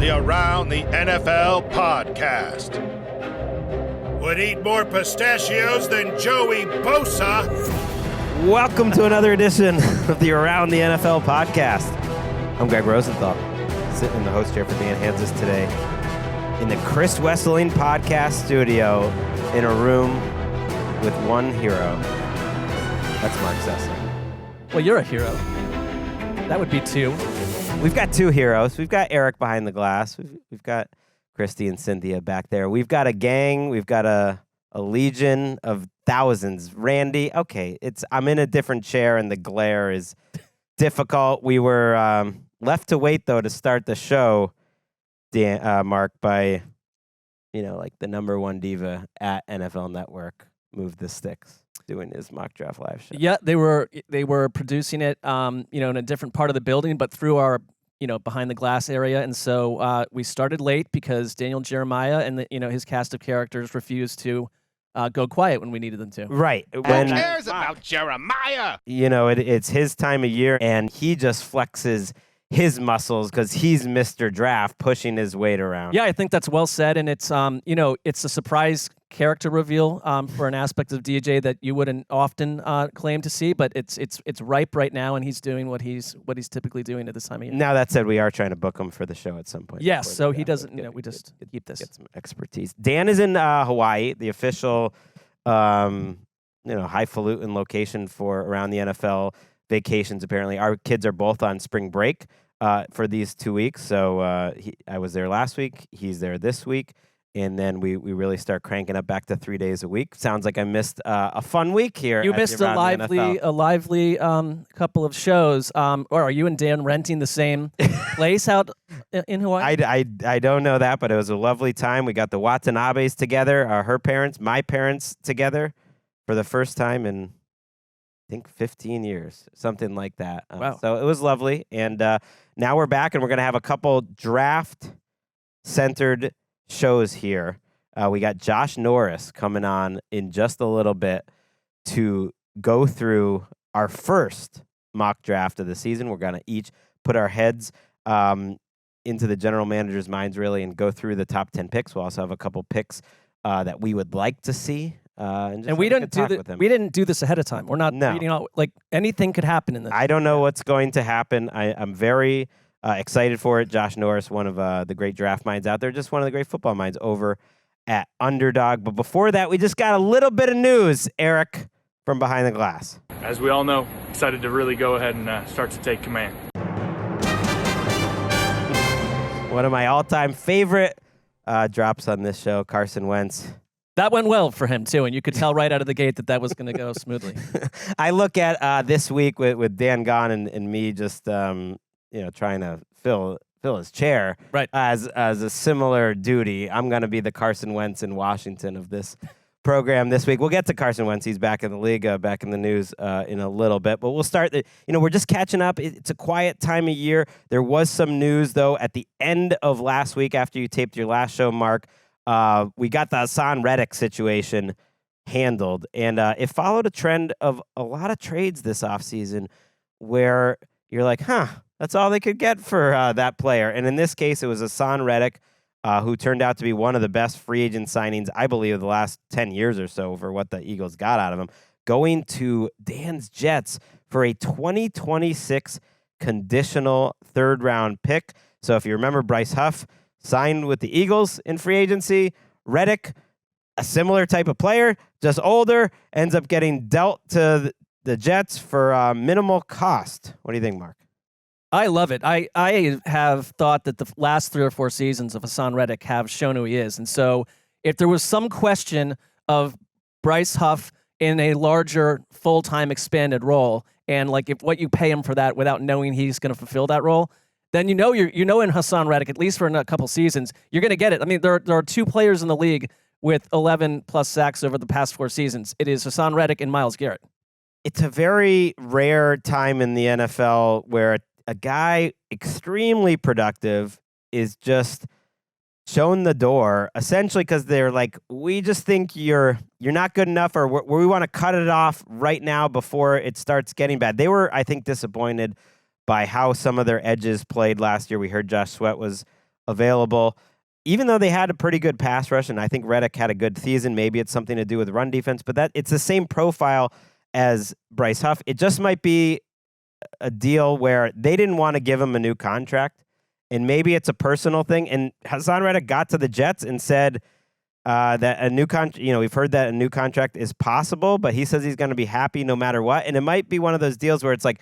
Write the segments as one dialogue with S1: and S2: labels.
S1: the Around the NFL podcast. Would eat more pistachios than Joey Bosa.
S2: Welcome to another edition of the Around the NFL podcast. I'm Gregg Rosenthal, sitting in the host chair for Dan Hansis today in the Chris Wesseling podcast studio in a room with one hero. That's Marc Sessler.
S3: Well, you're a hero. That would be two.
S2: We've got two heroes. We've got Eric behind the glass. We've got Christy and Cynthia back there. We've got a gang. We've got a legion of thousands. Randy, okay, I'm in a different chair and the glare is difficult. We were left to wait, though, to start the show, Marc, by, like the number one diva at NFL Network, Move the Sticks, doing his mock draft live show.
S3: Yeah, they were producing it, in a different part of the building, but through our, behind the glass area. And so we started late because Daniel Jeremiah and his cast of characters refused to go quiet when we needed them to.
S2: Right.
S1: Who cares about Jeremiah?
S2: It's his time of year, and he just flexes his muscles because he's Mr. Draft, pushing his weight around.
S3: Yeah, I think that's well said, and it's it's a surprise character reveal for an aspect of DJ that you wouldn't often claim to see, but it's ripe right now, and he's doing what he's typically doing at this time of year.
S2: Now that said, we are trying to book him for the show at some point.
S3: Yes, so he doesn't. We just keep this.
S2: Get some expertise. Dan is in Hawaii, the official, highfalutin location for around the NFL vacations. Apparently, our kids are both on spring break for these 2 weeks. So I was there last week. He's there this week. And then we really start cranking up back to 3 days a week. Sounds like I missed a fun week here.
S3: You missed a lively couple of shows. Or are you and Dan renting the same place out in Hawaii?
S2: I don't know that, but it was a lovely time. We got the Watanabes together, her parents, my parents together for the first time in, I think, 15 years, something like that.
S3: Wow.
S2: So it was lovely. And now we're back, and we're going to have a couple draft-centered shows here. We got Josh Norris coming on in just a little bit to go through our first mock draft of the season. We're going to each put our heads into the general manager's minds, really, and go through the top 10 picks. We'll also have a couple picks that we would like to see. And we didn't
S3: do this ahead of time. We're not reading out, like anything could happen in this.
S2: I don't know what's going to happen. I'm very excited for it. Josh Norris, one of the great draft minds out there, just one of the great football minds over at Underdog. But before that, we just got a little bit of news, Eric, from behind the glass.
S4: As we all know, excited to really go ahead and start to take command.
S2: One of my all-time favorite drops on this show, Carson Wentz.
S3: That went well for him, too, and you could tell right out of the gate that was going to go smoothly.
S2: I look at this week with Dan gone and me just trying to fill his chair,
S3: right,
S2: as a similar duty. I'm going to be the Carson Wentz in Washington of this program this week. We'll get to Carson Wentz. He's back in the league, back in the news in a little bit. But we'll start. We're just catching up. It's a quiet time of year. There was some news, though, at the end of last week after you taped your last show, Marc. We got the Hasson Reddick situation handled, and it followed a trend of a lot of trades this offseason where you're like, that's all they could get for that player. And in this case, it was Hasson Reddick, who turned out to be one of the best free agent signings, I believe, of the last 10 years or so for what the Eagles got out of him, going to Dan's Jets for a 2026 conditional third-round pick. So if you remember, Bryce Huff signed with the Eagles in free agency. Reddick, a similar type of player, just older, ends up getting dealt to the Jets for minimal cost. What do you think, Marc?
S3: I love it. I have thought that the last 3 or 4 seasons of Hasson Reddick have shown who he is. And so if there was some question of Bryce Huff in a larger full-time expanded role, and like if what you pay him for that without knowing he's going to fulfill that role, then in Hasson Reddick, at least for a couple seasons, you're going to get it. I mean, there are 2 players in the league with 11-plus sacks over the past 4 seasons. It is Hasson Reddick and Myles Garrett.
S2: It's a very rare time in the NFL where a guy extremely productive is just shown the door, essentially because they're like, we just think you're not good enough, or we want to cut it off right now before it starts getting bad. They were, I think, disappointed by how some of their edges played last year. We heard Josh Sweat was available. Even though they had a pretty good pass rush, and I think Reddick had a good season, maybe it's something to do with run defense, but it's the same profile as Bryce Huff. It just might be a deal where they didn't want to give him a new contract, and maybe it's a personal thing. And Hasson Reddick got to the Jets and said that a new contract, we've heard that a new contract is possible, but he says he's going to be happy no matter what. And it might be one of those deals where it's like,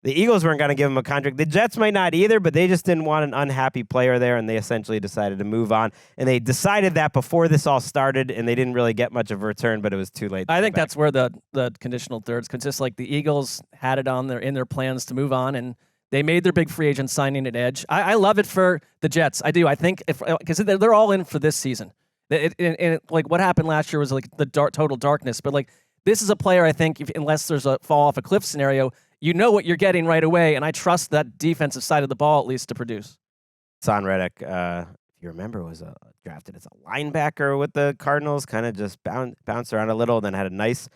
S2: the Eagles weren't going to give him a contract. The Jets might not either, but they just didn't want an unhappy player there, and they essentially decided to move on. And they decided that before this all started, and they didn't really get much of a return, but it was too late.
S3: I think that's where the conditional thirds consists. Like the Eagles had it in their plans to move on, and they made their big free agent signing at edge. I love it for the Jets. I do. I think because they're all in for this season. Like what happened last year was like the total darkness, but like this is a player I think unless there's a fall off a cliff scenario, you know what you're getting right away, and I trust that defensive side of the ball at least to produce.
S2: Hasson Reddick, if you remember, was drafted as a linebacker with the Cardinals, kind of just bounced around a little, then had a nice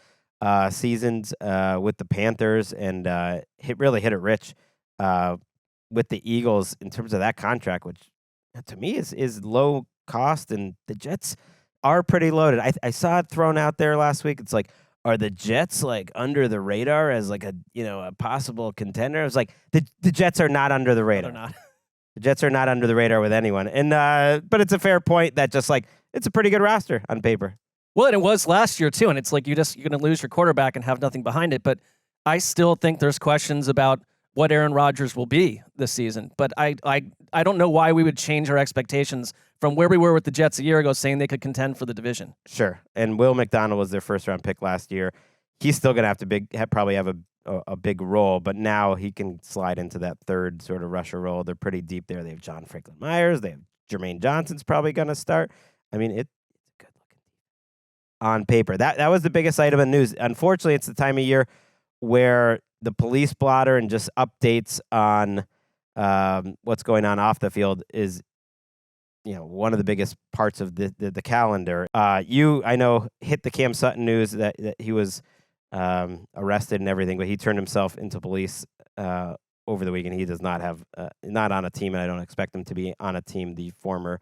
S2: seasons with the Panthers, and really hit it rich with the Eagles in terms of that contract, which to me is low cost, and the Jets are pretty loaded. I saw it thrown out there last week. It's like, are the Jets like under the radar as like a possible contender? I was like, the Jets are not under the radar.
S3: No, they're not.
S2: The Jets are not under the radar with anyone. And but it's a fair point that just like it's a pretty good roster on paper.
S3: Well, and it was last year too, and it's like you're going to lose your quarterback and have nothing behind it. But I still think there's questions about what Aaron Rodgers will be this season. But I don't know why we would change our expectations from where we were with the Jets a year ago, saying they could contend for the division.
S2: Sure. And Will McDonald was their first-round pick last year. He's still going to have to probably have a big role, but now he can slide into that third sort of rusher role. They're pretty deep there. They have John Franklin Myers. They have Jermaine Johnson's probably going to start. I mean, it's a good-looking team on paper. That was the biggest item in news. Unfortunately, it's the time of year where the police blotter and just updates on what's going on off the field is one of the biggest parts of the calendar. I know, hit the Cam Sutton news that he was arrested and everything, but he turned himself into police over the weekend. He does not have not on a team, and I don't expect him to be on a team. The former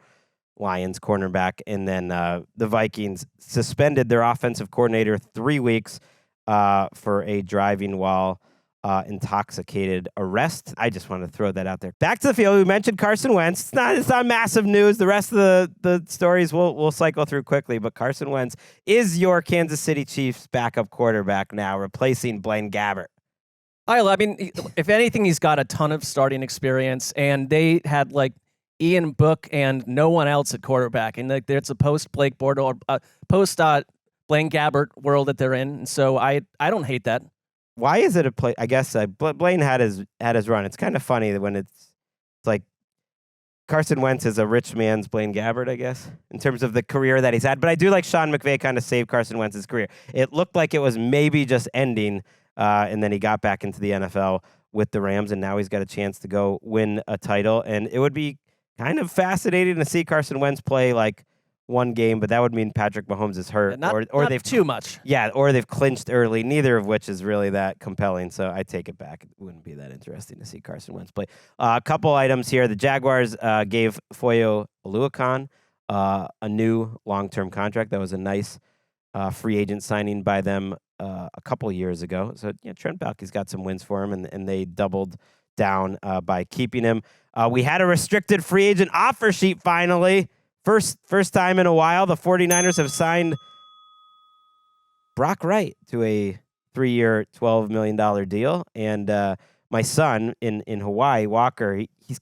S2: Lions cornerback, and then the Vikings suspended their offensive coordinator 3 weeks for a driving while intoxicated arrest. I just want to throw that out there. Back to the field. We mentioned Carson Wentz. It's not massive news. The rest of the stories we'll cycle through quickly, but Carson Wentz is your Kansas City Chiefs backup quarterback now, replacing Blaine Gabbert.
S3: I mean, if anything, he's got a ton of starting experience, and they had like Ian Book and no one else at quarterback, and like it's a post Blake Bortles or post Blaine Gabbert world that they're in, and so I don't hate that.
S2: Why is it a play? I guess Blaine had his run. It's kind of funny when it's like Carson Wentz is a rich man's Blaine Gabbert, I guess, in terms of the career that he's had. But I do like Sean McVay kind of saved Carson Wentz's career. It looked like it was maybe just ending, and then he got back into the NFL with the Rams, and now he's got a chance to go win a title. And it would be kind of fascinating to see Carson Wentz play like one game, but that would mean Patrick Mahomes is hurt,
S3: or they've too much.
S2: Yeah, or they've clinched early. Neither of which is really that compelling. So I take it back. It wouldn't be that interesting to see Carson Wentz play. A couple items here. The Jaguars gave Foyo Oluokun a new long-term contract. That was a nice free agent signing by them a couple years ago. So Trent Baalke's got some wins for him, and they doubled down by keeping him. We had a restricted free agent offer sheet finally. First time in a while, the 49ers have signed Brock Wright to a 3-year, $12 million deal. And my son in Hawaii, Walker, he's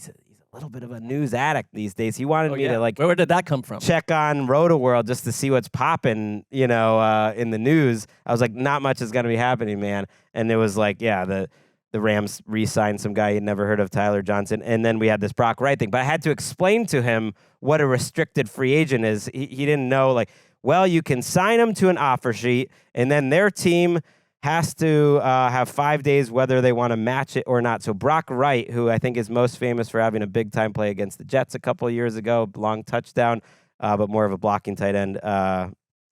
S2: a little bit of a news addict these days. He wanted me to
S3: Where did that come from?
S2: Check on Roto-World just to see what's popping, in the news. I was like, not much is going to be happening, man. And it was like, the Rams re-signed some guy he'd never heard of, Tyler Johnson, and then we had this Brock Wright thing. But I had to explain to him what a restricted free agent is. He didn't know, you can sign him to an offer sheet, and then their team has to have 5 days whether they want to match it or not. So Brock Wright, who I think is most famous for having a big-time play against the Jets a couple of years ago, long touchdown, but more of a blocking tight end,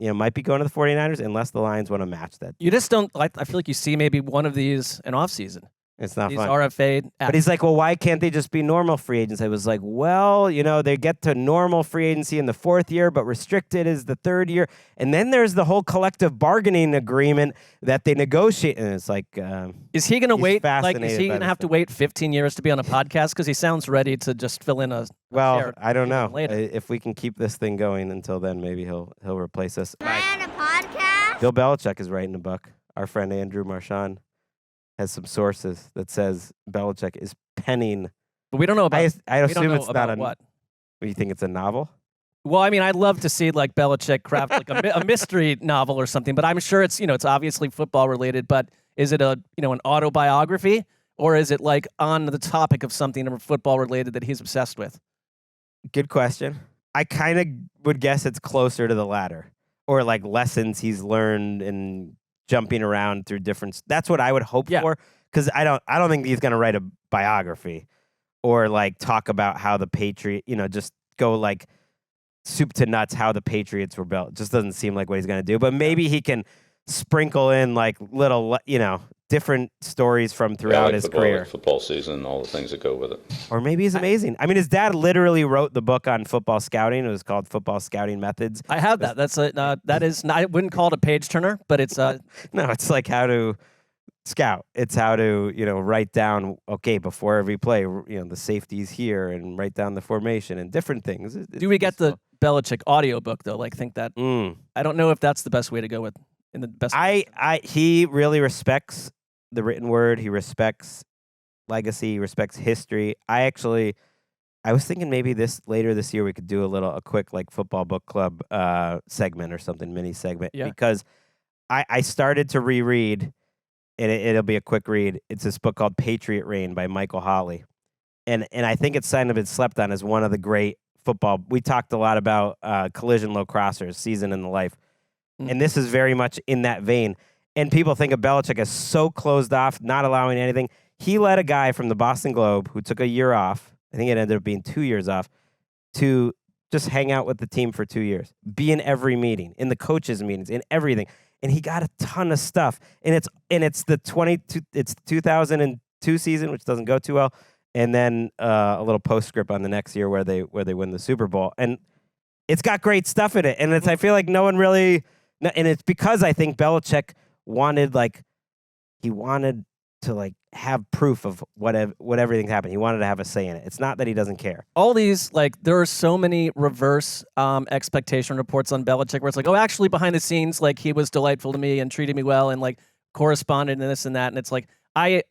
S2: might be going to the 49ers unless the Lions want to match that.
S3: You just don't. I feel like you see maybe one of these in offseason.
S2: It's not
S3: These
S2: fun.
S3: RFA.
S2: But he's like, well, why can't they just be normal free agents? I was like, well, they get to normal free agency in the 4th year, but restricted is the 3rd year. And then there's the whole collective bargaining agreement that they negotiate. And it's like,
S3: is he going to wait? Like, is
S2: fascinated
S3: he
S2: by
S3: going to
S2: this
S3: have to
S2: stuff.
S3: wait 15 years to be on a podcast? Because he sounds ready to just fill in a
S2: Well,
S3: chair
S2: I don't know.
S3: later.
S2: If we can keep this thing going until then, maybe he'll replace us.
S5: Am I on a podcast?
S2: Bill Belichick is writing a book. Our friend Andrew Marchand has some sources that says Belichick is penning.
S3: But we don't know about.
S2: I
S3: we don't
S2: assume
S3: know
S2: it's not
S3: about what.
S2: You think it's a novel?
S3: Well, I mean, I'd love to see like Belichick craft like a mystery novel or something. But I'm sure it's it's obviously football related. But is it an autobiography, or is it like on the topic of something football related that he's obsessed with?
S2: Good question. I kind of would guess it's closer to the latter, or like lessons he's learned and jumping around through different. That's what I would hope for, because I don't think he's gonna write a biography or like talk about how the Patriot, just go like soup to nuts how the Patriots were built. It just doesn't seem like what he's gonna do. But maybe he can sprinkle in like little, different stories from throughout his career.
S6: Football season, all the things that go with it.
S2: Or maybe he's amazing. I mean, his dad literally wrote the book on football scouting. It was called Football Scouting Methods.
S3: I have that. That's that is. I wouldn't call it a page turner, but it's
S2: No, it's like how to scout. It's how to write down. Okay, before every play, the safety's here, and write down the formation and different things.
S3: Do we get the Belichick audiobook though? Like, think that. I don't know if that's the best way to go with in the best.
S2: He really respects the written word. He respects legacy. He respects history. I was thinking maybe later this year we could do a quick like football book club segment or something, mini segment.
S3: Yeah.
S2: Because I started to reread, and it'll be a quick read. It's this book called Patriot Reign by Michael Hawley, and I think it's kind of been slept on as one of the great football. We talked a lot about collision low crossers, season in the life, and this is very much in that vein. And people think of Belichick as so closed off, not allowing anything. He let a guy from the Boston Globe who took a year off, I think it ended up being 2 years off, to just hang out with the team for 2 years, be in every meeting, in the coaches' meetings, in everything. And he got a ton of stuff. And it's the 2002 season, which doesn't go too well, and then a little postscript on the next year where they win the Super Bowl. And it's got great stuff in it. And I feel like no one really, and it's because I think Belichick wanted to like have proof of what everything happened. He wanted to have a say in it. It's not that he doesn't care.
S3: All these, like, there are so many reverse expectation reports on Belichick where it's like, oh, actually behind the scenes, like, he was delightful to me and treated me well and like corresponded and this and that. And it's like, I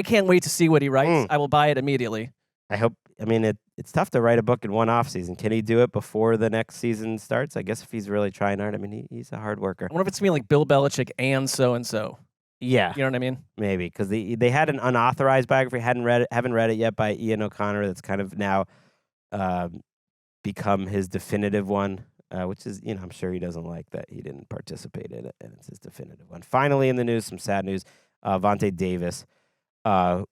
S3: can't wait to see what he writes. I will buy it immediately.
S2: I hope. I mean, it's tough to write a book in one off season. Can he do it before the next season starts? I guess if he's really trying hard. I mean, he's a hard worker.
S3: I wonder if it's gonna be like Bill Belichick and so and so.
S2: Yeah,
S3: You know what I mean?
S2: maybe because they had an unauthorized biography. Haven't read it yet by Ian O'Connor. That's kind of now become his definitive one, which is I'm sure he doesn't like that he didn't participate in it, and it's his definitive one. Finally, in the news, some sad news. Vontae Davis,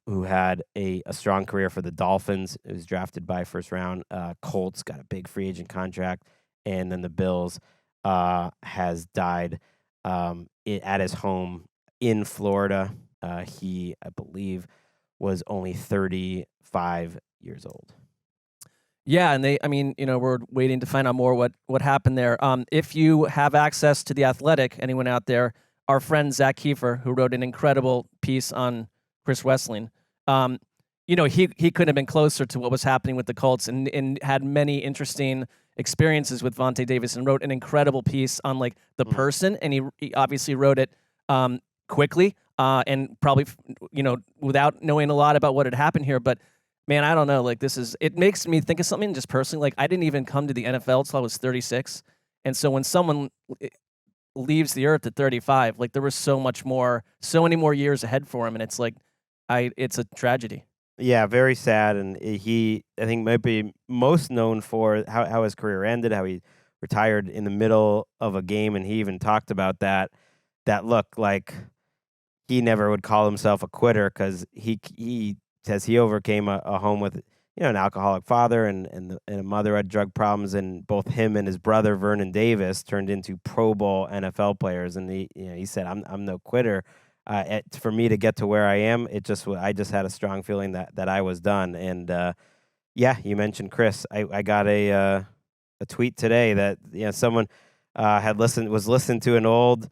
S2: who had a strong career for the Dolphins, was drafted by first round. Colts got a big free agent contract, and then the Bills has died at his home in Florida. He, I believe, was only 35 years old.
S3: Yeah, and we're waiting to find out more what happened there. If you have access to The Athletic, anyone out there, our friend Zach Kiefer, who wrote an incredible piece on Chris Wessling, he couldn't have been closer to what was happening with the Colts and had many interesting experiences with Vontae Davis and wrote an incredible piece on like the person. And he obviously wrote it quickly and probably, without knowing a lot about what had happened here. But man, I don't know. Like it makes me think of something just personally. Like I didn't even come to the NFL till I was 36. And so when someone leaves the earth at 35, like there was so many more years ahead for him. And it's like, it's a tragedy.
S2: Yeah, very sad. And he, I think, might be most known for how his career ended, how he retired in the middle of a game. And he even talked about that look, like he never would call himself a quitter because he says he overcame a home with an alcoholic father and a mother who had drug problems, and both him and his brother Vernon Davis turned into Pro Bowl NFL players. And he said, "I'm no quitter. for me to get to where I am, I just had a strong feeling that I was done. And yeah, you mentioned Chris. I got a tweet today that someone was listening to an old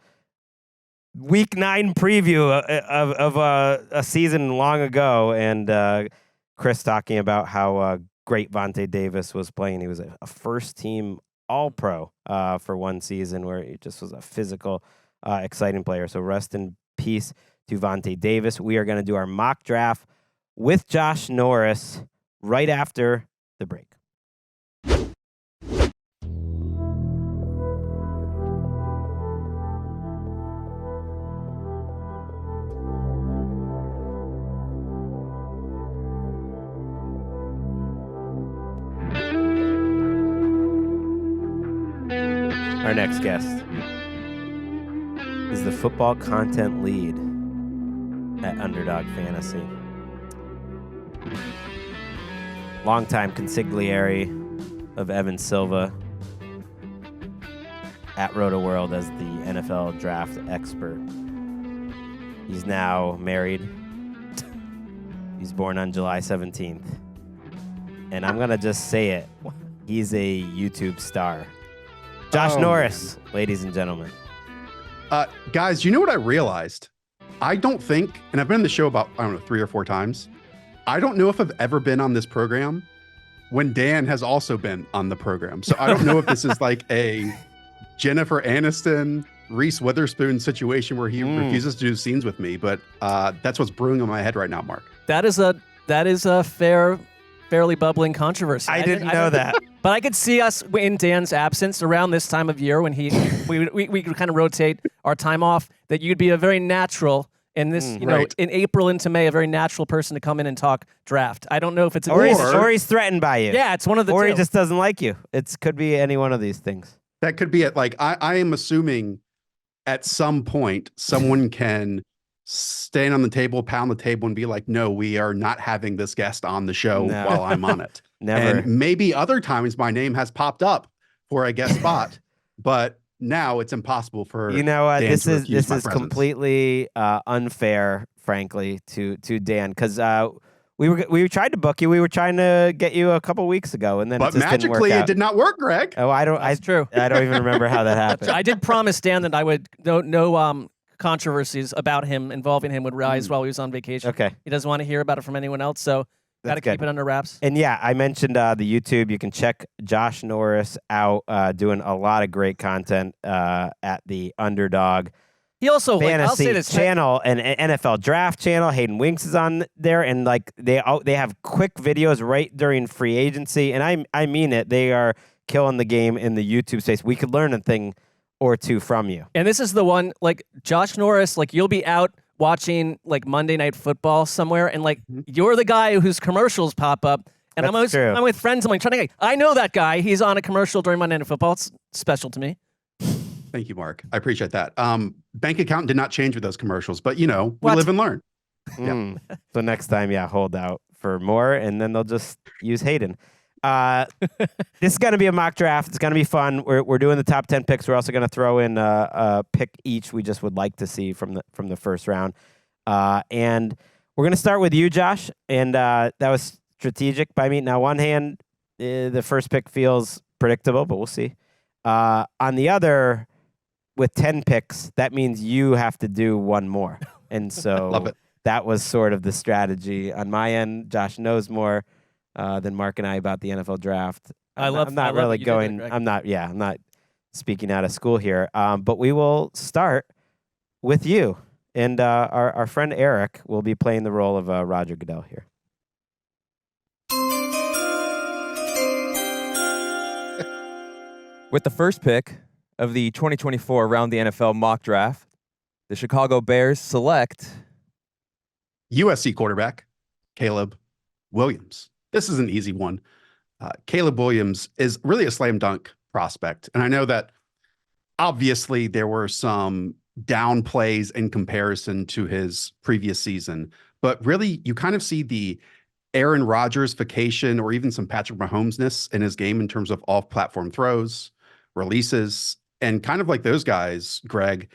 S2: Week 9 preview of a season long ago, and Chris talking about how great Vontae Davis was playing. He was a first-team All-Pro for one season, where he just was a physical, exciting player. So rest in peace to Vontae Davis. We are going to do our mock draft with Josh Norris right after the break. Our next guest is the football content lead at Underdog Fantasy. Longtime consigliere of Evan Silva at RotoWorld as the NFL draft expert. He's now married. He's born on July 17th. And I'm going to just say it. He's a YouTube star. Josh Norris, ladies and gentlemen.
S5: Guys, you know what I realized? I don't think, and I've been on the show about, 3 or 4 times. I don't know if I've ever been on this program when Dan has also been on the program. So I don't know if this is like a Jennifer Aniston, Reese Witherspoon situation where he refuses to do scenes with me. But that's what's brewing in my head right now, Mark.
S3: That is a fairly bubbling controversy.
S2: I didn't know that.
S3: But I could see us in Dan's absence around this time of year when we could kind of rotate our time off, that you'd be a very natural in this,
S5: right.
S3: in April into May, a very natural person to come in and talk draft. I don't know if it's
S2: or he's threatened by you.
S3: Yeah, it's one of the
S2: or
S3: two.
S2: he just doesn't like you. It could be any one of these things.
S5: That could be it. Like, I am assuming at some point someone can stand on the table, pound the table, and be like, no, we are not having this guest on the show while I'm on it.
S2: Never.
S5: And maybe other times my name has popped up for a guest spot, but now it's impossible for Dan
S2: this
S5: to
S2: is
S5: refuse my presence.
S2: completely unfair, frankly, to Dan, because we tried to book you. We were trying to get you a couple weeks ago, and then
S5: but
S2: it just didn't work
S5: magically
S2: out.
S5: it did not work, Greg.
S2: Oh,
S3: That's true.
S2: I don't even remember how that happened.
S3: I did promise Dan that I would no controversies about him involving him would rise while he was on vacation.
S2: Okay.
S3: He doesn't want to hear about it from anyone else, so got to keep it under wraps.
S2: And yeah, I mentioned the YouTube. You can check Josh Norris out doing a lot of great content at the Underdog
S3: He also I'll say
S2: Fantasy
S3: this,
S2: channel and NFL Draft channel. Hayden Winks is on there, and like they have quick videos right during free agency, and I mean it. They are killing the game in the YouTube space. We could learn a thing or two from you.
S3: And this is the one, like Josh Norris, like you'll be out watching like Monday Night Football somewhere, and like you're the guy whose commercials pop up. And I'm with friends. I'm like trying to. I know that guy. He's on a commercial during Monday Night Football. It's special to me.
S5: Thank you, Mark. I appreciate that. Bank account did not change with those commercials, but we
S3: What?
S5: live and learn. Yeah.
S2: So next time, hold out for more, and then they'll just use Hayden. This is going to be a mock draft. It's going to be fun. We're doing the top 10 picks. We're also going to throw in a pick each we just would like to see from the first round. And we're going to start with you, Josh. And that was strategic by me. Now, one hand, the first pick feels predictable, but we'll see. On the other, with 10 picks, that means you have to do one more. And so
S5: Love it.
S2: That was sort of the strategy on my end. Josh knows more than Mark and I about the NFL draft. I'm not really going. I'm not speaking out of school here. But we will start with you, and our friend Eric will be playing the role of Roger Goodell here.
S7: With the first pick of the 2024 Around the NFL mock draft, the Chicago Bears select
S5: USC quarterback Caleb Williams. This is an easy one. Caleb Williams is really a slam dunk prospect. And I know that obviously there were some down plays in comparison to his previous season, but really you kind of see the Aaron Rodgers-fication or even some Patrick Mahomes-ness in his game in terms of off-platform throws, releases, and kind of like those guys, Greg,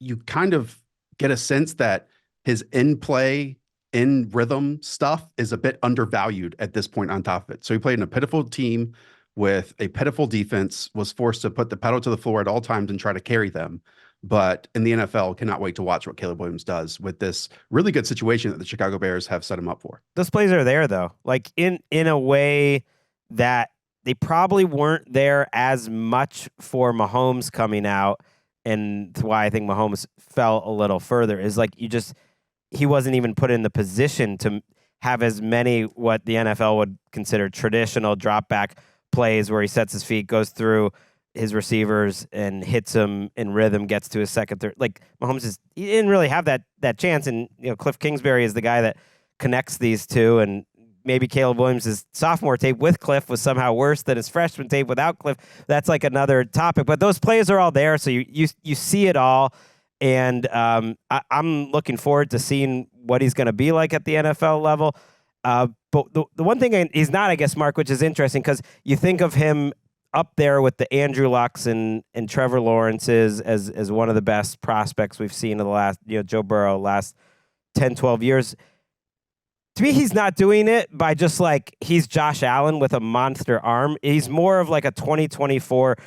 S5: you kind of get a sense that his in-play, in-rhythm stuff is a bit undervalued at this point on top of it. So he played in a pitiful team with a pitiful defense, was forced to put the pedal to the floor at all times and try to carry them. But in the NFL, cannot wait to watch what Caleb Williams does with this really good situation that the Chicago Bears have set him up for.
S2: Those plays are there, though, like in a way that they probably weren't there as much for Mahomes coming out. And why I think Mahomes fell a little further is like he wasn't even put in the position to have as many what the NFL would consider traditional drop back plays where he sets his feet, goes through his receivers and hits them in rhythm, gets to his second, third. Like Mahomes he didn't really have that chance. And Cliff Kingsbury is the guy that connects these two. And maybe Caleb Williams' sophomore tape with Cliff was somehow worse than his freshman tape without Cliff. That's like another topic. But those plays are all there, so you see it all. And I'm looking forward to seeing what he's going to be like at the NFL level. But the one thing he's not, I guess, Marc, which is interesting because you think of him up there with the Andrew Lucks and Trevor Lawrences as one of the best prospects we've seen in the last, Joe Burrow, last 10, 12 years. To me, he's not doing it by just like he's Josh Allen with a monster arm. He's more of like a 2024.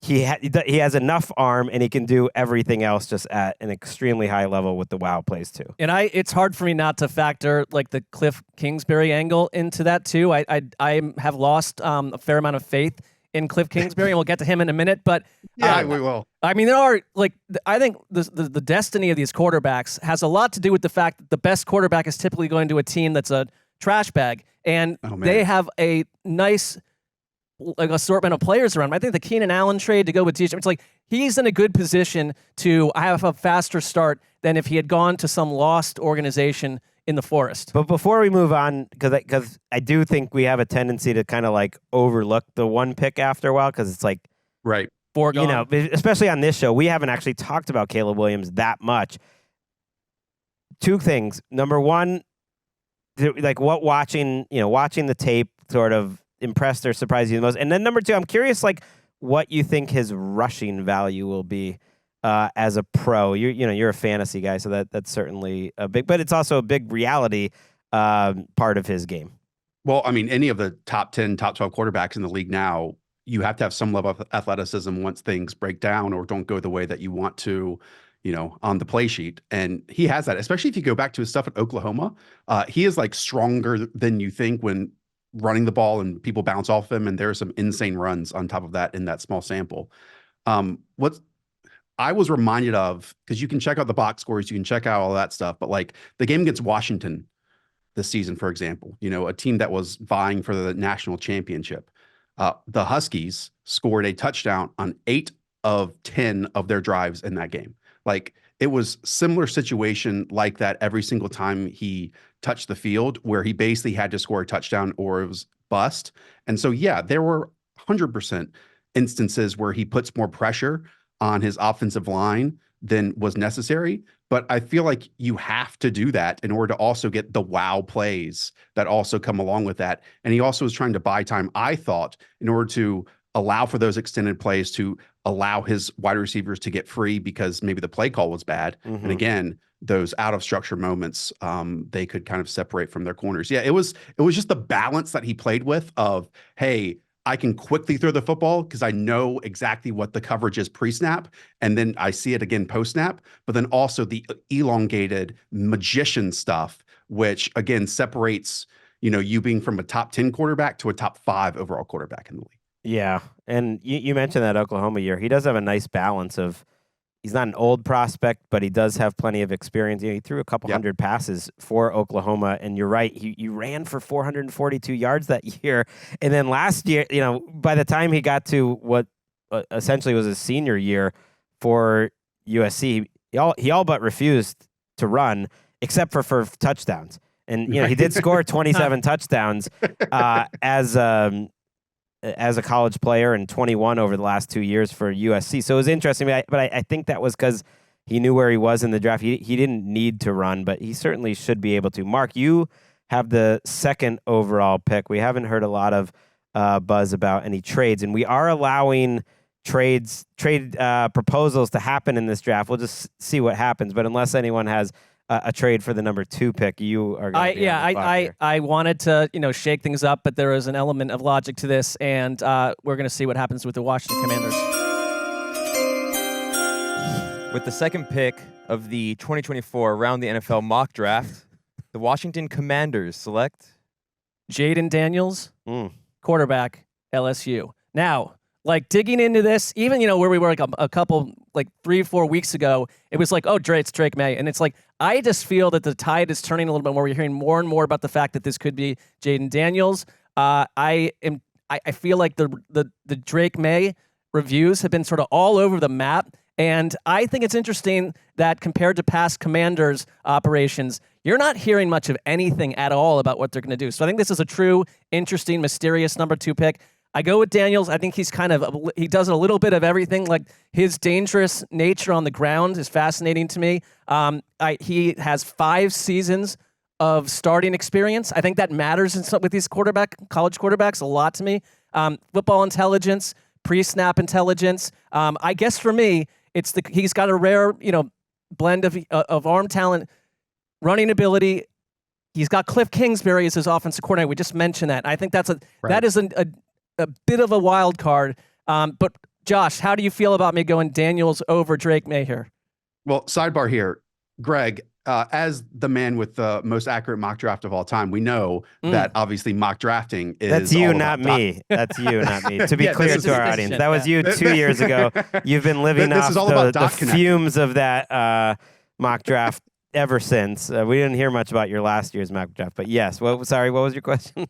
S2: He has enough arm and he can do everything else just at an extremely high level with the wow plays too.
S3: And it's hard for me not to factor like the Cliff Kingsbury angle into that too. I have lost a fair amount of faith in Cliff Kingsbury, and we'll get to him in a minute. But
S5: yeah, we will.
S3: I mean, there are I think the destiny of these quarterbacks has a lot to do with the fact that the best quarterback is typically going to a team that's a trash bag, and they have a nice assortment of players around him. I think the Keenan Allen trade to go with DJ, it's like he's in a good position to have a faster start than if he had gone to some lost organization in the forest.
S2: But before we move on, because I do think we have a tendency to kind of like overlook the one pick after a while because it's like
S5: right.
S3: Foregone.
S2: Especially on this show, we haven't actually talked about Caleb Williams that much. Two things. Number one, like what watching the tape sort of impressed or surprised you the most? And then number two, I'm curious like what you think his rushing value will be as a pro. You're a fantasy guy, so that's certainly a big, but it's also a big reality part of his game.
S5: Well, I mean, any of the top 10, top 12 quarterbacks in the league now, you have to have some level of athleticism once things break down or don't go the way that you want to, on the play sheet. And he has that, especially if you go back to his stuff at Oklahoma. He is like stronger than you think when running the ball and people bounce off him. And there are some insane runs on top of that in that small sample. What I was reminded of, because you can check out the box scores, you can check out all that stuff, but like the game against Washington this season, for example, a team that was vying for the national championship. The Huskies scored a touchdown on 8 of 10 of their drives in that game. Like it was similar situation like that every single time he touched the field, where he basically had to score a touchdown or it was bust. And so, yeah, there were 100% instances where he puts more pressure on his offensive line than was necessary. But I feel like you have to do that in order to also get the wow plays that also come along with that. And he also was trying to buy time, I thought, in order to allow for those extended plays, to allow his wide receivers to get free because maybe the play call was bad. Mm-hmm. And again, those out of structure moments, they could kind of separate from their corners. Yeah, it was just the balance that he played with of, hey, I can quickly throw the football because I know exactly what the coverage is pre-snap, and then I see it again post-snap, but then also the elongated magician stuff, which again separates, you being from a top 10 quarterback to a top 5 overall quarterback in the league.
S2: Yeah, and you mentioned that Oklahoma year. He does have a nice balance of, he's not an old prospect, but he does have plenty of experience. He threw a couple hundred passes for Oklahoma, and you're right. He ran for 442 yards that year. And then last year, by the time he got to what essentially was his senior year for USC, he all but refused to run, except for touchdowns. And he did score 27 touchdowns as a college player and 21 over the last 2 years for USC. So it was interesting, but I think that was because he knew where he was in the draft. He didn't need to run, but he certainly should be able to. Marc, you have the second overall pick. We haven't heard a lot of buzz about any trades, and we are allowing trade proposals to happen in this draft. We'll just see what happens. But unless anyone has a trade for the number 2 pick, you are going to be on the clock here.
S3: I wanted to shake things up, but there is an element of logic to this, and we're going to see what happens with the Washington Commanders.
S7: With the second pick of the 2024 Around the NFL mock draft, the Washington Commanders select
S3: Jaden Daniels, quarterback, LSU. Now, digging into this, even where we were a couple 3-4 weeks ago, it was it's Drake May, and it's I just feel that the tide is turning a little bit more. We're hearing more and more about the fact that this could be Jaden Daniels. I feel like the Drake May reviews have been sort of all over the map. And I think it's interesting that compared to past Commanders operations, you're not hearing much of anything at all about what they're going to do. So I think this is a true, interesting, mysterious number 2 pick. I go with Daniels. I think he does a little bit of everything. His dangerous nature on the ground is fascinating to me. He has 5 seasons of starting experience. I think that matters with these college quarterbacks a lot to me. Football intelligence, pre-snap intelligence. I guess for me, he's got a rare, blend of arm talent, running ability. He's got Cliff Kingsbury as his offensive coordinator. We just mentioned that. I think that is a bit of a wild card. But Josh, how do you feel about me going Daniels over Drake May here?
S5: Well, sidebar here, Gregg, as the man with the most accurate mock draft of all time, we know that obviously mock drafting is
S2: That's you, not me. That's you, not me. To be clear to our audience, that was you 2 years ago. You've been living off the fumes of that mock draft ever since. We didn't hear much about your last year's mock draft, but yes. What was your question?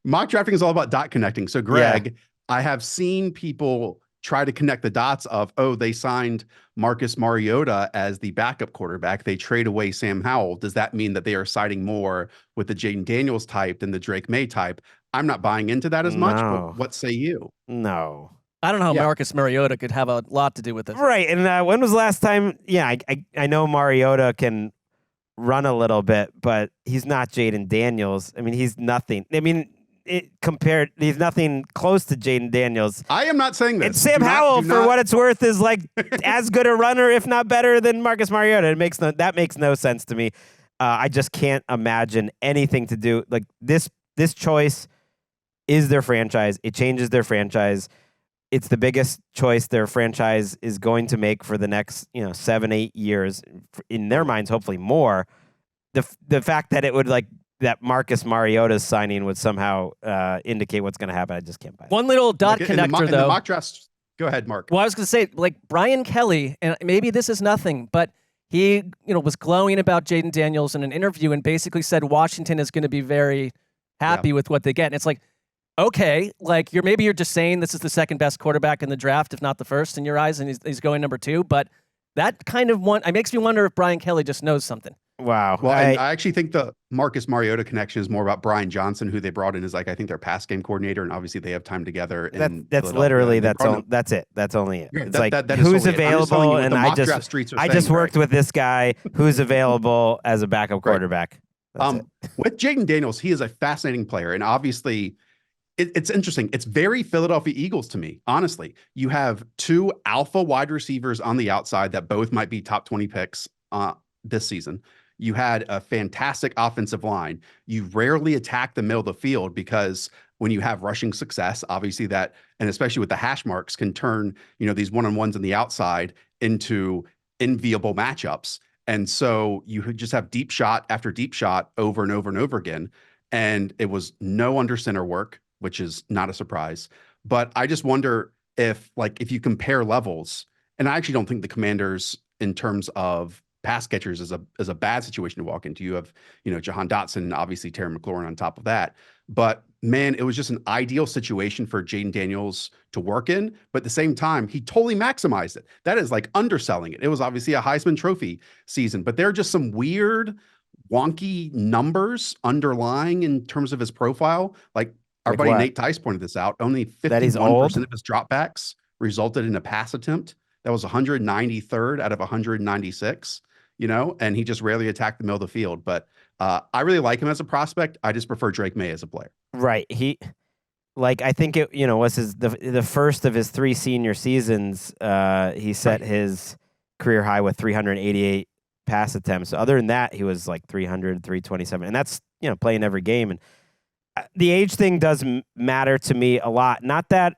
S5: Mock drafting is all about dot connecting. So, Gregg, I have seen people try to connect the dots of, they signed Marcus Mariota as the backup quarterback. They trade away Sam Howell. Does that mean that they are siding more with the Jaden Daniels type than the Drake May type? I'm not buying into that as much, but what say you?
S2: No.
S3: I don't know how Marcus Mariota could have a lot to do with this.
S2: Right. And when was the last time? Yeah, I know Mariota can run a little bit, but he's not Jaden Daniels. I mean, he's nothing. I mean, he's nothing close to Jaden Daniels.
S5: I am not saying this.
S2: And Sam Howell, for what it's worth, is as good a runner, if not better, than Marcus Mariota. That makes no sense to me. I just can't imagine anything to do this. This choice is their franchise. It changes their franchise. It's the biggest choice their franchise is going to make for the next 7-8 years. In their minds, hopefully more. The fact that it would that Marcus Mariota's signing would somehow indicate what's going to happen, I just can't buy it.
S3: One little dot connector,
S5: in the mock drafts. Go ahead, Marc.
S3: Well, I was going to say, Brian Kelly, and maybe this is nothing, but he, was glowing about Jaden Daniels in an interview and basically said Washington is going to be very happy with what they get. And it's okay, you're just saying this is the second best quarterback in the draft, if not the first in your eyes, and he's going number 2. But that kind of it makes me wonder if Brian Kelly just knows something.
S2: Wow.
S5: Well, I actually think the Marcus Mariota connection is more about Brian Johnson, who they brought in as I think their pass game coordinator, and obviously they have time together.
S2: That's literally that's it. That's only it. It's
S5: that
S2: who's available, and I just worked with this guy who's available as a backup quarterback.
S5: With Jaden Daniels, he is a fascinating player, and obviously it's interesting. It's very Philadelphia Eagles to me, honestly. You have 2 alpha wide receivers on the outside that both might be top 20 picks this season. You had a fantastic offensive line. You rarely attack the middle of the field because when you have rushing success, obviously that, and especially with the hash marks, can turn, these one-on-ones on the outside into enviable matchups. And so you just have deep shot after deep shot over and over and over again. And it was no under center work, which is not a surprise. But I just wonder if you compare levels, and I actually don't think the Commanders in terms of pass catchers is a bad situation to walk into. You have, Jahan Dotson and obviously Terry McLaurin on top of that. But man, it was just an ideal situation for Jaden Daniels to work in. But at the same time, he totally maximized it. That is underselling it. It was obviously a Heisman Trophy season, but there are just some weird, wonky numbers underlying in terms of his profile. Our buddy Nate Tice pointed this out. Only 51% of his dropbacks resulted in a pass attempt. That was 193rd out of 196. And he just rarely attacked the middle of the field. But I really like him as a prospect. I just prefer Drake May as a player.
S2: Right. like I think it, was the first of his 3 senior seasons. He set his career high with 388 pass attempts. Other than that, he was like 300, 327, and that's playing every game. And the age thing does matter to me a lot. Not that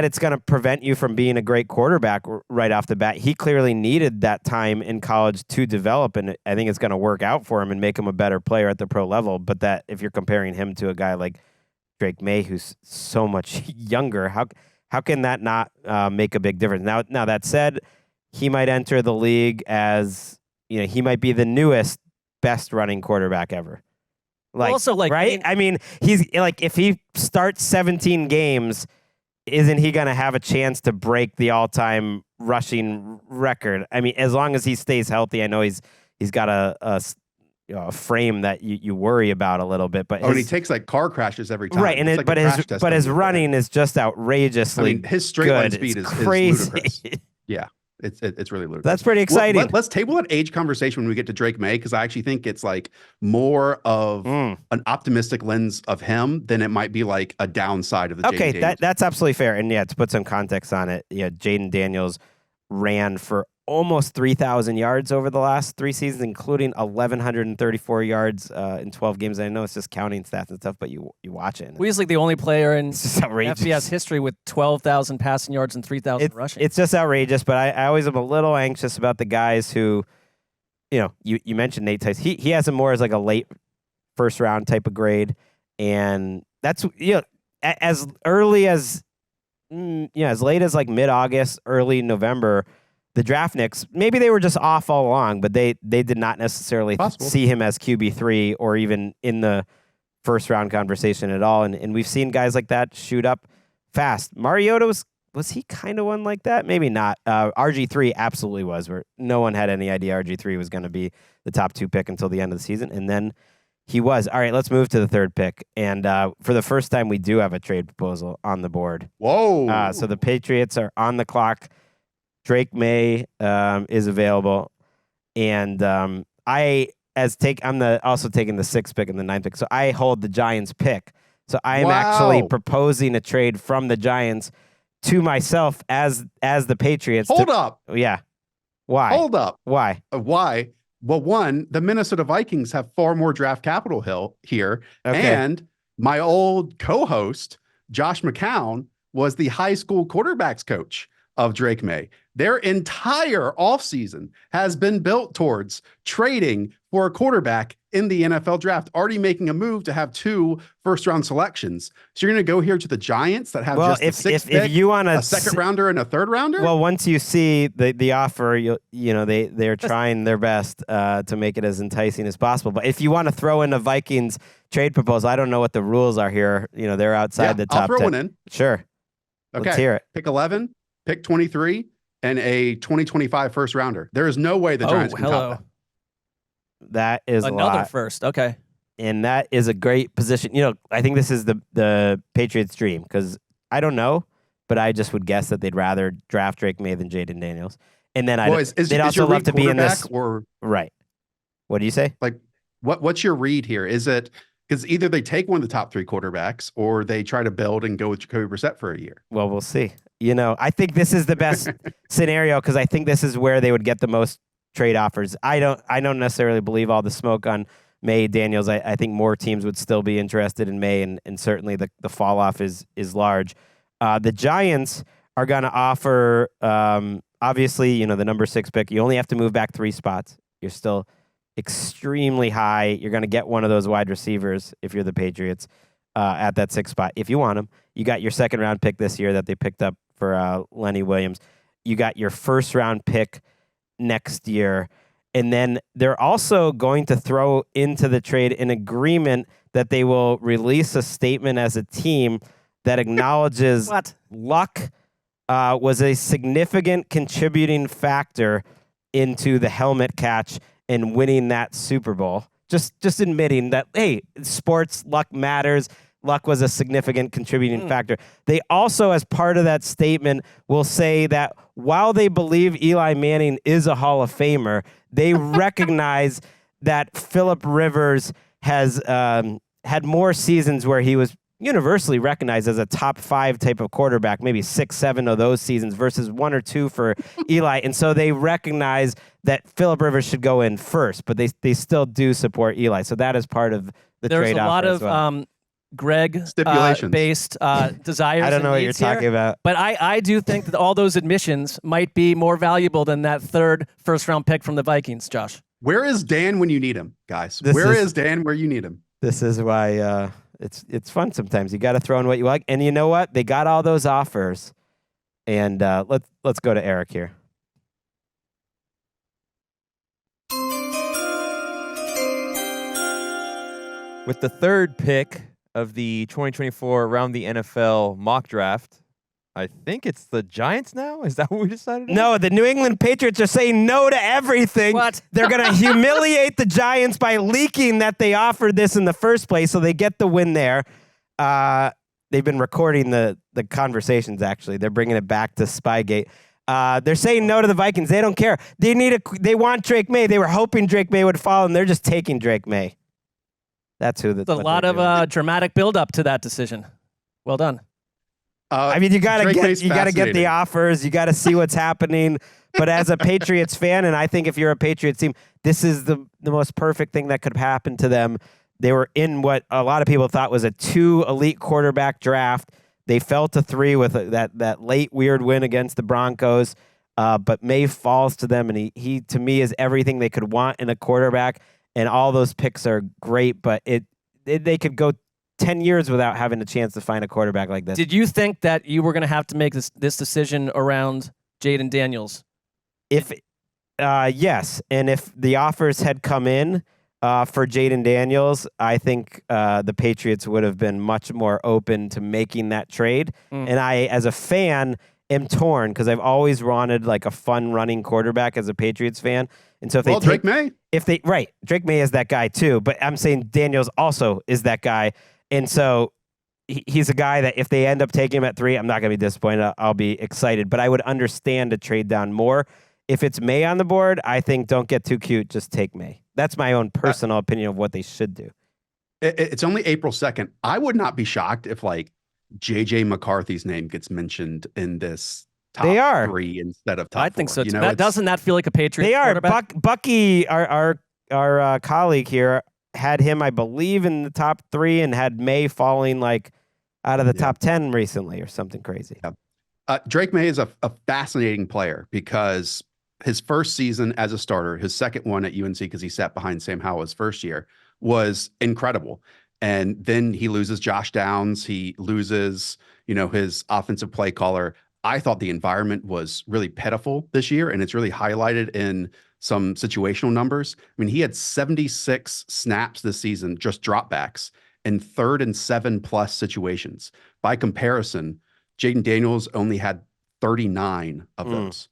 S2: it's going to prevent you from being a great quarterback right off the bat. He clearly needed that time in college to develop, and I think it's going to work out for him and make him a better player at the pro level. But that if you're comparing him to a guy like Drake May, who's so much younger, how can that not make a big difference? Now that said, he might enter the league as he might be the newest best running quarterback ever. Right? I mean, he's like if he starts 17 games. Isn't he going to have a chance to break the all-time rushing record? I mean, as long as he stays healthy, I know he's got a frame that you worry about a little bit. But
S5: and he takes like car crashes every time.
S2: Right, and but his running is just outrageously.
S5: I mean, his straight line speed is
S2: crazy.
S5: ludicrous. Yeah. It's really ludicrous.
S2: That's pretty exciting.
S5: Let's table that age conversation when we get to Drake May, because I actually think it's like more of an optimistic lens of him than it might be like a downside of the
S2: Okay,
S5: Jaden Daniels.
S2: That's absolutely fair. And to put some context on it, Jaden Daniels ran for almost 3,000 yards over the last 3 seasons, including 1,134 yards in 12 games. I know it's just counting stats and stuff, but you watch it.
S3: He's like the only player in
S2: outrageous.
S3: FBS history with 12,000 passing yards and 3,000 rushing.
S2: It's just outrageous, but I always am a little anxious about the guys who, you mentioned Nate Tice. He has him more as like a late first round type of grade, and that's as early as as late as like mid-August, early November. The draftniks, maybe they were just off all along, but they did not necessarily see him as QB3 or even in the first round conversation at all. And we've seen guys like that shoot up fast. Mariota was he kind of one like that? Maybe not. RG3 absolutely was, where no one had any idea RG3 was going to be the top 2 pick until the end of the season. And then he was. All right, let's move to the 3rd pick. And for the first time, we do have a trade proposal on the board.
S5: Whoa.
S2: So the Patriots are on the clock. Drake May is available, and I'm also taking the 6th pick and the 9th pick. So I hold the Giants pick. So I am actually proposing a trade from the Giants to myself as the Patriots.
S5: Hold up.
S2: Yeah. Why?
S5: Hold up.
S2: Why?
S5: Why? Well, one, the Minnesota Vikings have far more draft capital here, and my old co-host Josh McCown was the high school quarterbacks coach of Drake May. Their entire offseason has been built towards trading for a quarterback in the NFL draft, already making a move to have 2 first-round selections. So you're going to go here to the Giants that have just a 6th pick,
S2: if you want
S5: a 2nd rounder and a 3rd rounder?
S2: Well, once you see the offer, they're trying their best to make it as enticing as possible. But if you want to throw in a Vikings trade proposal, I don't know what the rules are here. They're outside the top 10.
S5: I'll throw one in.
S2: Sure.
S5: Okay.
S2: Let's hear it.
S5: Pick 11, pick 23, and a 2025 first rounder. There is no way the Giants can top that.
S2: That is
S3: another first. Okay.
S2: And that is a great position. I think this is the Patriots' dream, because I don't know, but I just would guess that they'd rather draft Drake May than Jaden Daniels. And then they'd also love to be in this. Right. What do you say?
S5: Like, what's your read here? Is it because either they take one of the top 3 quarterbacks or they try to build and go with Jacoby Brissett for a year?
S2: Well, we'll see. I think this is the best scenario, because I think this is where they would get the most trade offers. I don't necessarily believe all the smoke on May Daniels. I think more teams would still be interested in May, and certainly the fall off is large. The Giants are going to offer, obviously, the number 6 pick. You only have to move back 3 spots. You're still extremely high. You're going to get one of those wide receivers if you're the Patriots at that 6th spot if you want them. You got your 2nd round pick this year that they picked up for Lenny Williams. You got your 1st round pick next year. And then they're also going to throw into the trade an agreement that they will release a statement as a team that acknowledges Luck was a significant contributing factor into the helmet catch and winning that Super Bowl. Just admitting that, hey, sports, luck matters. Luck was a significant contributing factor. They also, as part of that statement, will say that while they believe Eli Manning is a Hall of Famer, they recognize that Phillip Rivers has had more seasons where he was universally recognized as a top 5 type of quarterback, maybe 6, 7 of those seasons versus 1 or 2 for Eli. And so they recognize that Phillip Rivers should go in first, but they still do support Eli. So that is part of the
S3: There's
S2: trade-off.
S3: There's a lot of Gregg based desires.
S2: I don't know what you're
S3: here,
S2: talking about.
S3: But I do think that all those admissions might be more valuable than that 3rd first-round pick from the Vikings, Josh.
S5: Where is Dan when you need him, guys? Where is Dan where you need him?
S2: This is why it's fun sometimes. You got to throw in what you like. And you know what? They got all those offers. And let's go to Eric here.
S7: With the 3rd pick of the 2024 Around the NFL mock draft, I think it's the Giants now? Is that what we decided?
S2: No, the New England Patriots are saying no to everything.
S3: What?
S2: They're going to humiliate the Giants by leaking that they offered this in the first place, so they get the win there. They've been recording the conversations, actually. They're bringing it back to Spygate. They're saying no to the Vikings. They don't care. They want Drake May. They were hoping Drake May would fall, and they're just taking Drake May. That's who.
S3: There's a lot of dramatic build-up to that decision. Well done.
S2: I mean, you gotta get the offers. You gotta see what's happening. But as a Patriots fan, and I think if you're a Patriots team, this is the most perfect thing that could happen to them. They were in what a lot of people thought was a 2 elite quarterback draft. They fell to 3 with that late weird win against the Broncos. But May falls to them, and he to me is everything they could want in a quarterback. And all those picks are great, but they could go 10 years without having a chance to find a quarterback like this.
S3: Did you think that you were going to have to make this decision around Jaden Daniels?
S2: Yes, and if the offers had come in for Jaden Daniels, I think the Patriots would have been much more open to making that trade. And I, as a fan, am torn because I've always wanted like a fun running quarterback as a Patriots fan. And so if
S5: Drake May,
S2: Drake May is that guy too. But I'm saying Daniels also is that guy. And so he's a guy that if they end up taking him at 3, I'm not going to be disappointed. I'll be excited. But I would understand a trade down more. If it's May on the board, I think don't get too cute. Just take May. That's my own personal opinion of what they should do.
S5: It's only April 2nd. I would not be shocked if like J.J. McCarthy's name gets mentioned in this top 3 instead of top 4.
S3: I think so too. Doesn't that feel like a Patriot quarterback?
S2: They are. Bucky, our colleague here, had him, I believe, in the top 3 and had May falling like out of the top 10 recently or something crazy.
S5: Yeah. Drake May is a fascinating player because his first season as a starter, his second one at UNC because he sat behind Sam Howell his first year, was incredible. And then he loses Josh Downs. He loses, his offensive play caller. I thought the environment was really pitiful this year, and it's really highlighted in some situational numbers. I mean, he had 76 snaps this season, just dropbacks, in 3rd and 7+ situations. By comparison, Jaden Daniels only had 39 of those.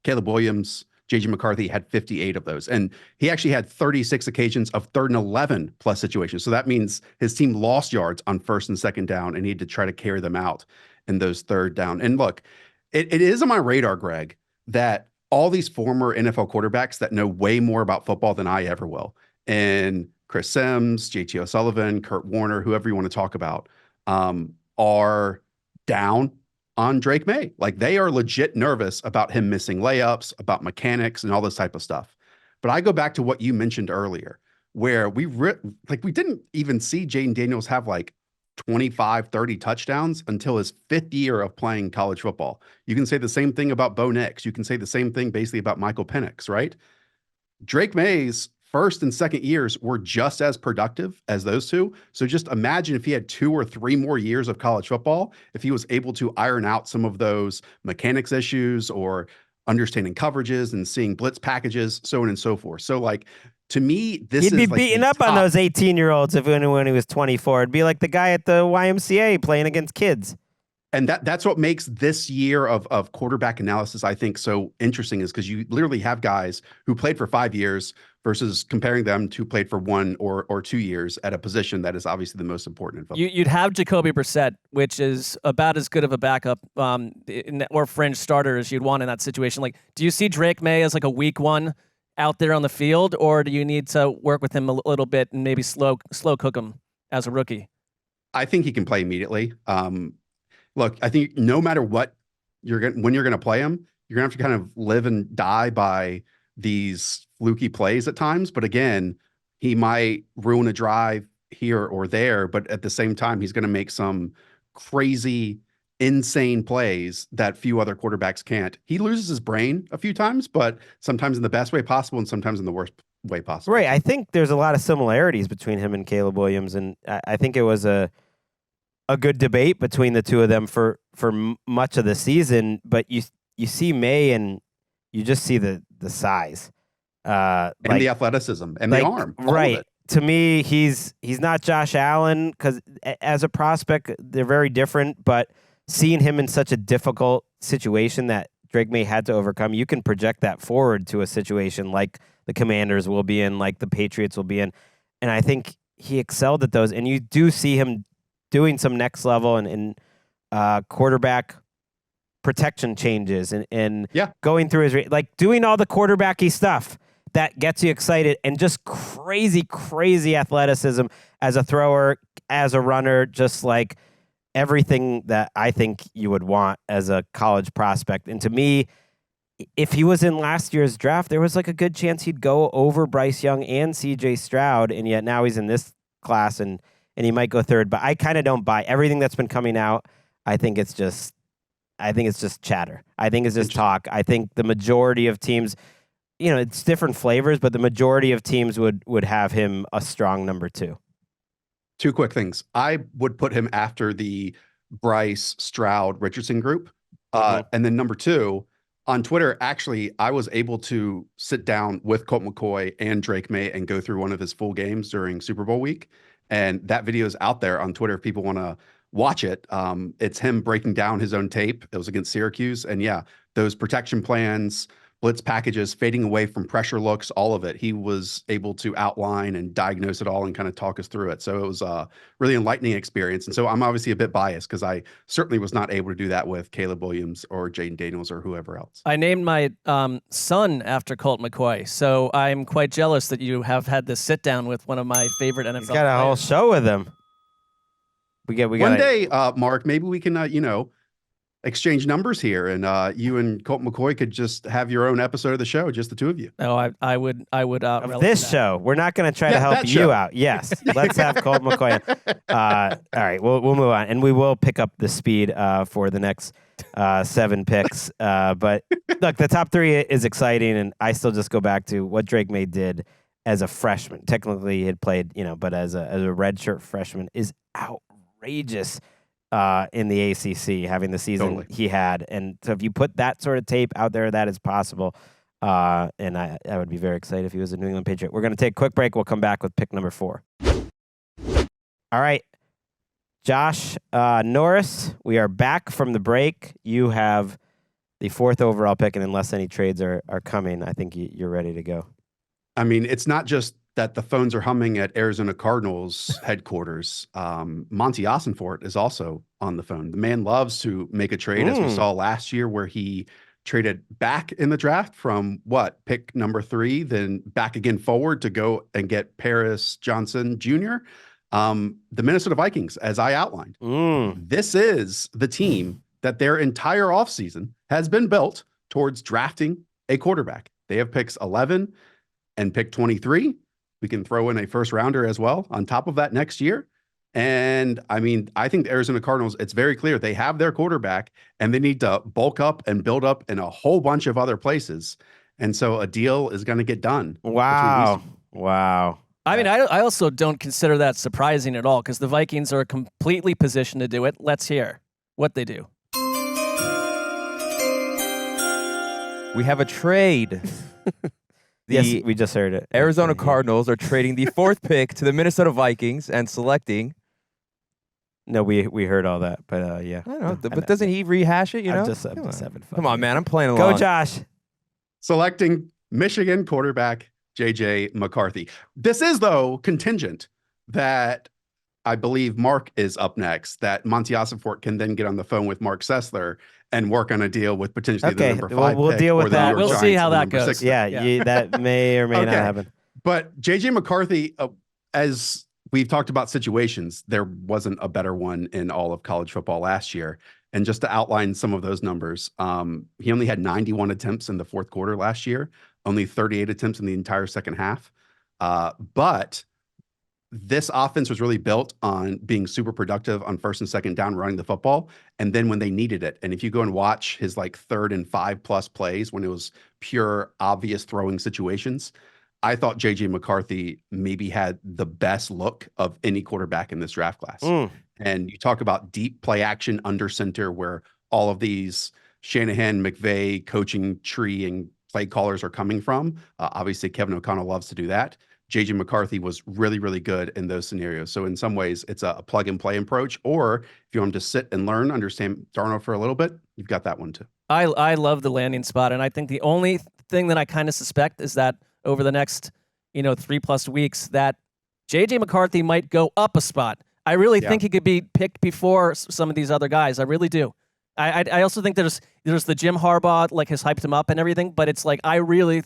S5: Caleb Williams, J.J. McCarthy had 58 of those. And he actually had 36 occasions of 3rd and 11+ situations. So that means his team lost yards on 1st and 2nd down and needed to try to carry them out in those 3rd down. And look, it is on my radar, Gregg, that all these former NFL quarterbacks that know way more about football than I ever will, and Chris Sims, J.T. O'Sullivan, Kurt Warner, whoever you want to talk about, are down on Drake May. Like, they are legit nervous about him missing layups, about mechanics, and all this type of stuff. But I go back to what you mentioned earlier, where we didn't even see Jaden Daniels have like 25, 30 touchdowns until his 5th year of playing college football. You can say the same thing about Bo Nix. You can say the same thing basically about Michael Penix, right? Drake May's 1st and 2nd years were just as productive as those two. So just imagine if he had 2 or 3 more years of college football, if he was able to iron out some of those mechanics issues or understanding coverages and seeing blitz packages, so on and so forth. So like, to me,
S2: he'd be beating up on those 18-year-olds when he was 24. It'd be like the guy at the YMCA playing against kids.
S5: And that's what makes this year of quarterback analysis, I think, so interesting, is because you literally have guys who played for 5 years versus comparing them to played for 1 or 2 years at a position that is obviously the most important in football.
S3: You'd have Jacoby Brissett, which is about as good of a backup or fringe starter as you'd want in that situation. Like, do you see Drake May as like a week 1 out there on the field, or do you need to work with him a little bit and maybe slow cook him as a rookie?
S5: I think he can play immediately. Look, I think no matter what when you're going to play him, you're going to have to kind of live and die by these fluky plays at times. But again, he might ruin a drive here or there, but at the same time, he's going to make some crazy, insane plays that few other quarterbacks can't. He loses his brain a few times, but sometimes in the best way possible and sometimes in the worst way possible.
S2: Right. I think there's a lot of similarities between him and Caleb Williams, and I think it was a good debate between the two of them for much of the season. But you see May, and you just see the size,
S5: and the athleticism and the arm.
S2: Right. To me, he's not Josh Allen, because as a prospect, they're very different. But seeing him in such a difficult situation that Drake May had to overcome, you can project that forward to a situation like the Commanders will be in, like the Patriots will be in. And I think he excelled at those. And you do see him doing some next level and quarterback protection changes and going through his, like doing all the quarterbacky stuff that gets you excited, and just crazy athleticism as a thrower, as a runner, just like everything that I think you would want as a college prospect. And to me, if he was in last year's draft, there was like a good chance he'd go over Bryce Young and CJ Stroud, and yet now he's in this class and he might go third. But I kind of don't buy everything that's been coming out. I think it's just chatter. I think it's just talk. I think the majority of teams, it's different flavors, but the majority of teams would have him a strong number 2.
S5: Two quick things. I would put him after the Bryce, Stroud, Richardson group. And then number 2, on Twitter, actually, I was able to sit down with Colt McCoy and Drake May and go through one of his full games during Super Bowl week. And that video is out there on Twitter if people want to watch it. It's him breaking down his own tape. It was against Syracuse. And yeah, those protection plans, blitz packages, fading away from pressure looks, all of it. He was able to outline and diagnose it all and kind of talk us through it. So it was a really enlightening experience. And so I'm obviously a bit biased because I certainly was not able to do that with Caleb Williams or Jaden Daniels or whoever else.
S3: I named my son after Colt McCoy, so I'm quite jealous that you have had this sit down with one of my favorite NFL
S2: He's got a whole show with him. We got
S5: one day, Mark, maybe we can, exchange numbers here, and you and Colt McCoy could just have your own episode of the show, just the two of you.
S3: No, I would.
S2: Of this show, we're not going to try to help you out. Yes, let's have Colt McCoy. All right, we'll move on, and we will pick up the speed for the next 7 picks. But look, the top 3 is exciting, and I still just go back to what Drake May did as a freshman. Technically, he had played, but as a redshirt freshman is outrageous. In the ACC, having the season he had. And so if you put that sort of tape out there, that is possible. And I would be very excited if he was a New England Patriot. We're going to take a quick break. We'll come back with pick number 4. All right. Josh Norris, we are back from the break. You have the 4th overall pick, and unless any trades are coming, I think you're ready to go.
S5: I mean, it's not just that the phones are humming at Arizona Cardinals headquarters. Monty Ossenfort is also on the phone. The man loves to make a trade, as we saw last year, where he traded back in the draft from pick number 3, then back again forward to go and get Paris Johnson Jr. The Minnesota Vikings, as I outlined. This is the team that their entire offseason has been built towards drafting a quarterback. They have picks 11 and pick 23. We can throw in a first rounder as well on top of that next year. And I mean, I think the Arizona Cardinals, it's very clear they have their quarterback and they need to bulk up and build up in a whole bunch of other places. And so a deal is going to get done.
S2: Wow.
S3: I mean, I also don't consider that surprising at all, because the Vikings are completely positioned to do it. Let's hear what they do.
S7: We have a trade.
S2: Yes, we just heard it.
S7: Arizona Cardinals are trading the 4th pick to the Minnesota Vikings and selecting.
S2: No, we heard all that, but yeah.
S7: I don't know, but doesn't he rehash it?
S2: I'm just having fun.
S7: Come on, man, I'm playing along.
S2: Go, Josh.
S5: Selecting Michigan quarterback J.J. McCarthy. This is, though, contingent that I believe Marc is up next, that Monty Ossenfort can then get on the phone with Marc Sessler and work on a deal with potentially the
S2: Okay,
S5: number 5
S2: we'll
S5: pick
S2: deal with
S5: or the
S2: that.
S5: New York
S3: We'll
S5: Giants
S3: see how
S5: for the
S3: that
S5: number
S3: goes.
S5: 6 pick.
S2: Yeah, that may or may not happen.
S5: But JJ McCarthy, as we've talked about situations, there wasn't a better one in all of college football last year. And just to outline some of those numbers, he only had 91 attempts in the fourth quarter last year, only 38 attempts in the entire second half. But this offense was really built on being super productive on first and second down, running the football. And then when they needed it, and if you go and watch his like 3rd and 5+ plays when it was pure obvious throwing situations, I thought JJ McCarthy maybe had the best look of any quarterback in this draft class. And you talk about deep play action under center, where all of these Shanahan, McVay coaching tree and play callers are coming from. Obviously, Kevin O'Connell loves to do that. JJ McCarthy was really, really good in those scenarios. So in some ways, it's a plug and play approach. Or if you want him to sit and learn, understand Darnold for a little bit, you've got that one too.
S3: I love the landing spot, and I think the only thing that I kind of suspect is that over the next 3+ weeks, that JJ McCarthy might go up a spot. I really think he could be picked before some of these other guys. I really do. I also think there's the Jim Harbaugh, like, has hyped him up and everything, but it's like I really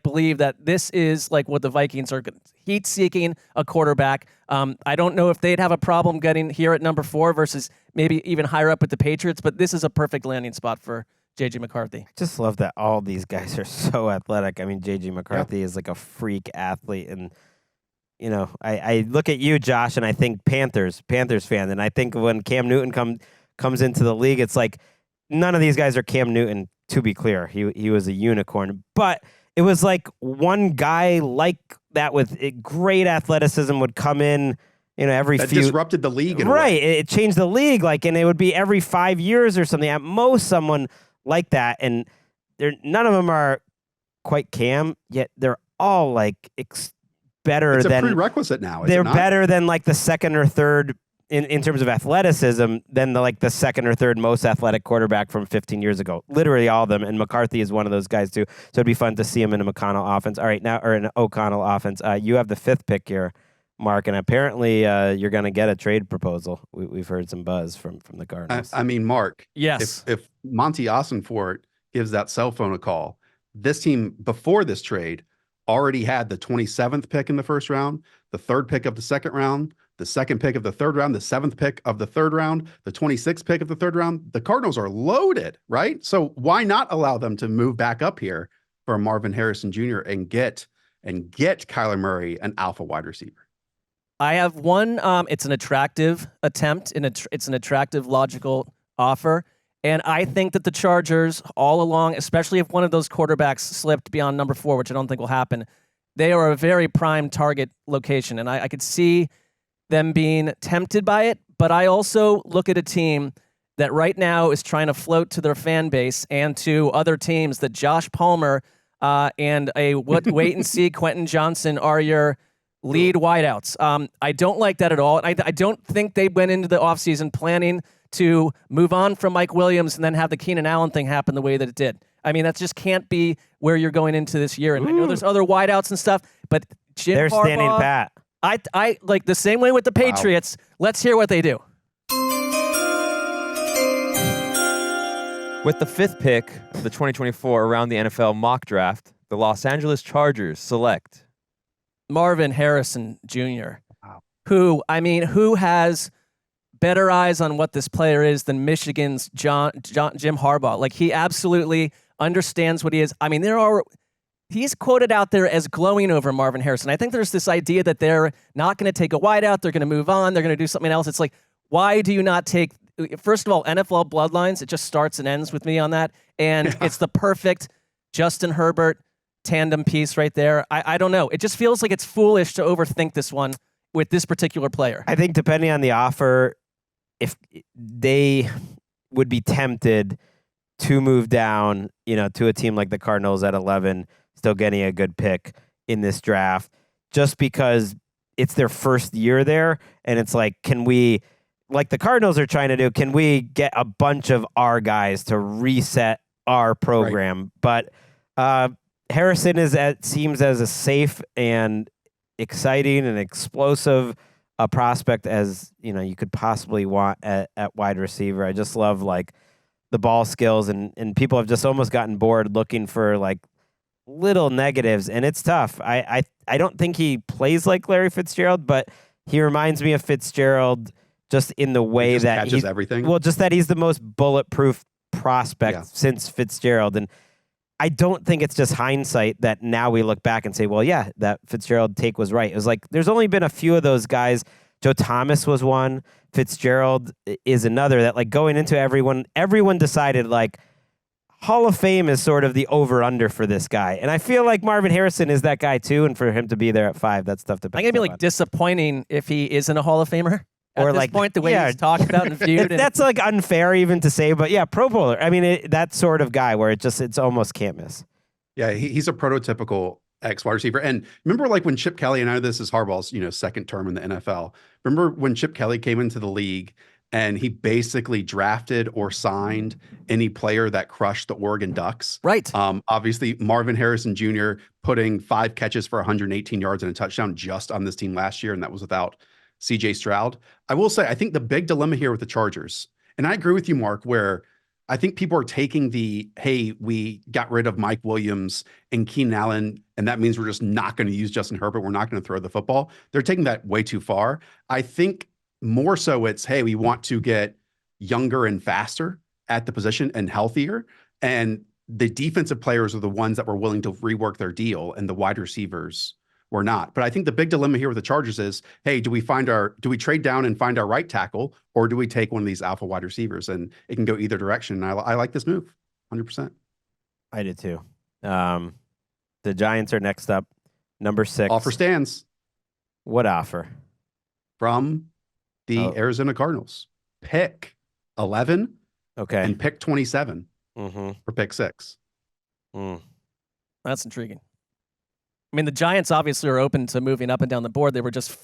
S3: believe that this is like what the Vikings are heat-seeking a quarterback. I don't know if they'd have a problem getting here at number 4 versus maybe even higher up with the Patriots, but this is a perfect landing spot for JJ McCarthy.
S2: Just love that all these guys are so athletic. I mean, JJ McCarthy is like a freak athlete, and I look at you, Josh, and I think Panthers fan, and I think when Cam Newton comes into the league, it's like none of these guys are Cam Newton. To be clear, he was a unicorn, but it was like one guy like that with great athleticism would come in, every
S5: that
S2: few
S5: disrupted the league.
S2: Right, it changed the league, and it would be every 5 years or something. At most, someone like that, and none of them are quite Cam, yet they're all better
S5: it's a
S2: than
S5: prerequisite now.
S2: They're better than the second or third in terms of athleticism than the second or third most athletic quarterback from 15 years ago. Literally all of them, and McCarthy is one of those guys too. So it'd be fun to see him in a McConnell offense. All right, now or an O'Connell offense. You have the 5th pick here, Marc, and apparently you're going to get a trade proposal. We've heard some buzz from the Cardinals.
S5: I mean, Marc.
S3: Yes.
S5: If Monty Ossenfort gives that cell phone a call, this team before this trade already had the 27th pick in the first round, the 3rd pick of the second round, the 2nd pick of the 3rd round, the 7th pick of the 3rd round, the 26th pick of the 3rd round. The Cardinals are loaded, right? So why not allow them to move back up here for Marvin Harrison Jr. and get Kyler Murray an alpha wide receiver?
S3: I have one. It's an attractive attempt, and it's an attractive, logical offer. And I think that the Chargers, all along, especially if one of those quarterbacks slipped beyond number 4, which I don't think will happen, they are a very prime target location. And I could see them being tempted by it. But I also look at a team that right now is trying to float to their fan base and to other teams that Josh Palmer and wait and see Quentin Johnson are your lead wideouts. I don't like that at all. I don't think they went into the offseason planning to move on from Mike Williams and then have the Keenan Allen thing happen the way that it did. I mean, that just can't be where you're going into this year. And I know there's other wideouts and stuff, but
S2: they're
S3: Harbaugh,
S2: standing pat.
S3: I like the same way with the Patriots. Wow. Let's hear what they do.
S7: With the 5th pick of the 2024 Around the NFL mock draft, the Los Angeles Chargers select
S3: Marvin Harrison Jr., who has better eyes on what this player is than Michigan's Jim Harbaugh. Like, he absolutely understands what he is. I mean, he's quoted out there as glowing over Marvin Harrison. I think there's this idea that they're not going to take a wideout. They're going to move on. They're going to do something else. It's like, why do you not take, first of all, NFL bloodlines? It just starts and ends with me on that. And it's the perfect Justin Herbert tandem piece right there. I don't know. It just feels like it's foolish to overthink this one with this particular player.
S2: I think depending on the offer, if they would be tempted to move down, to a team like the Cardinals at 11, still getting a good pick in this draft, just because it's their first year there. And it's like, can we, like the Cardinals are trying to do, can we get a bunch of our guys to reset our program? Right. But Harrison seems as a safe and exciting and explosive a prospect as you could possibly want at wide receiver. I just love like the ball skills, and people have just almost gotten bored looking for like little negatives, and it's tough. I don't think he plays like Larry Fitzgerald, but he reminds me of Fitzgerald just in the way that
S5: catches everything.
S2: Well, just that he's the most bulletproof prospect since Fitzgerald, and I don't think it's just hindsight that now we look back and say, well, yeah, that Fitzgerald take was right. It was like there's only been a few of those guys. Joe Thomas was one. Fitzgerald is another that like going into everyone decided like Hall of Fame is sort of the over-under for this guy. And I feel like Marvin Harrison is that guy too, and for him to be there at 5, that's tough to pick.
S3: I'm going to be like disappointing if he isn't a Hall of Famer. At
S2: or
S3: this
S2: like
S3: point, the way he's talked about and viewed.
S2: That's like unfair even to say, but yeah, Pro Bowler. I mean, that sort of guy where it's almost can't miss.
S5: Yeah, he's a prototypical ex-wide receiver. And remember like when Chip Kelly, and I know this is Harbaugh's, second term in the NFL. Remember when Chip Kelly came into the league and he basically drafted or signed any player that crushed the Oregon Ducks?
S3: Right.
S5: Obviously, Marvin Harrison Jr. putting 5 catches for 118 yards and a touchdown just on this team last year, and that was without C.J. Stroud. I will say, I think the big dilemma here with the Chargers, and I agree with you, Marc, where I think people are taking hey, we got rid of Mike Williams and Keenan Allen, and that means we're just not going to use Justin Herbert. We're not going to throw the football. They're taking that way too far. I think more so it's, hey, we want to get younger and faster at the position and healthier. And the defensive players are the ones that were willing to rework their deal, and the wide receivers were not. But I think the big dilemma here with the Chargers is, hey, do we trade down and find our right tackle, or do we take one of these alpha wide receivers? And it can go either direction. And I like this move, 100%.
S2: I did too. The Giants are next up, number 6.
S5: Offer stands.
S2: What offer?
S5: From the Arizona Cardinals. Pick 11 and pick 27 for pick 6.
S3: That's intriguing. I mean, the Giants obviously are open to moving up and down the board. They were just,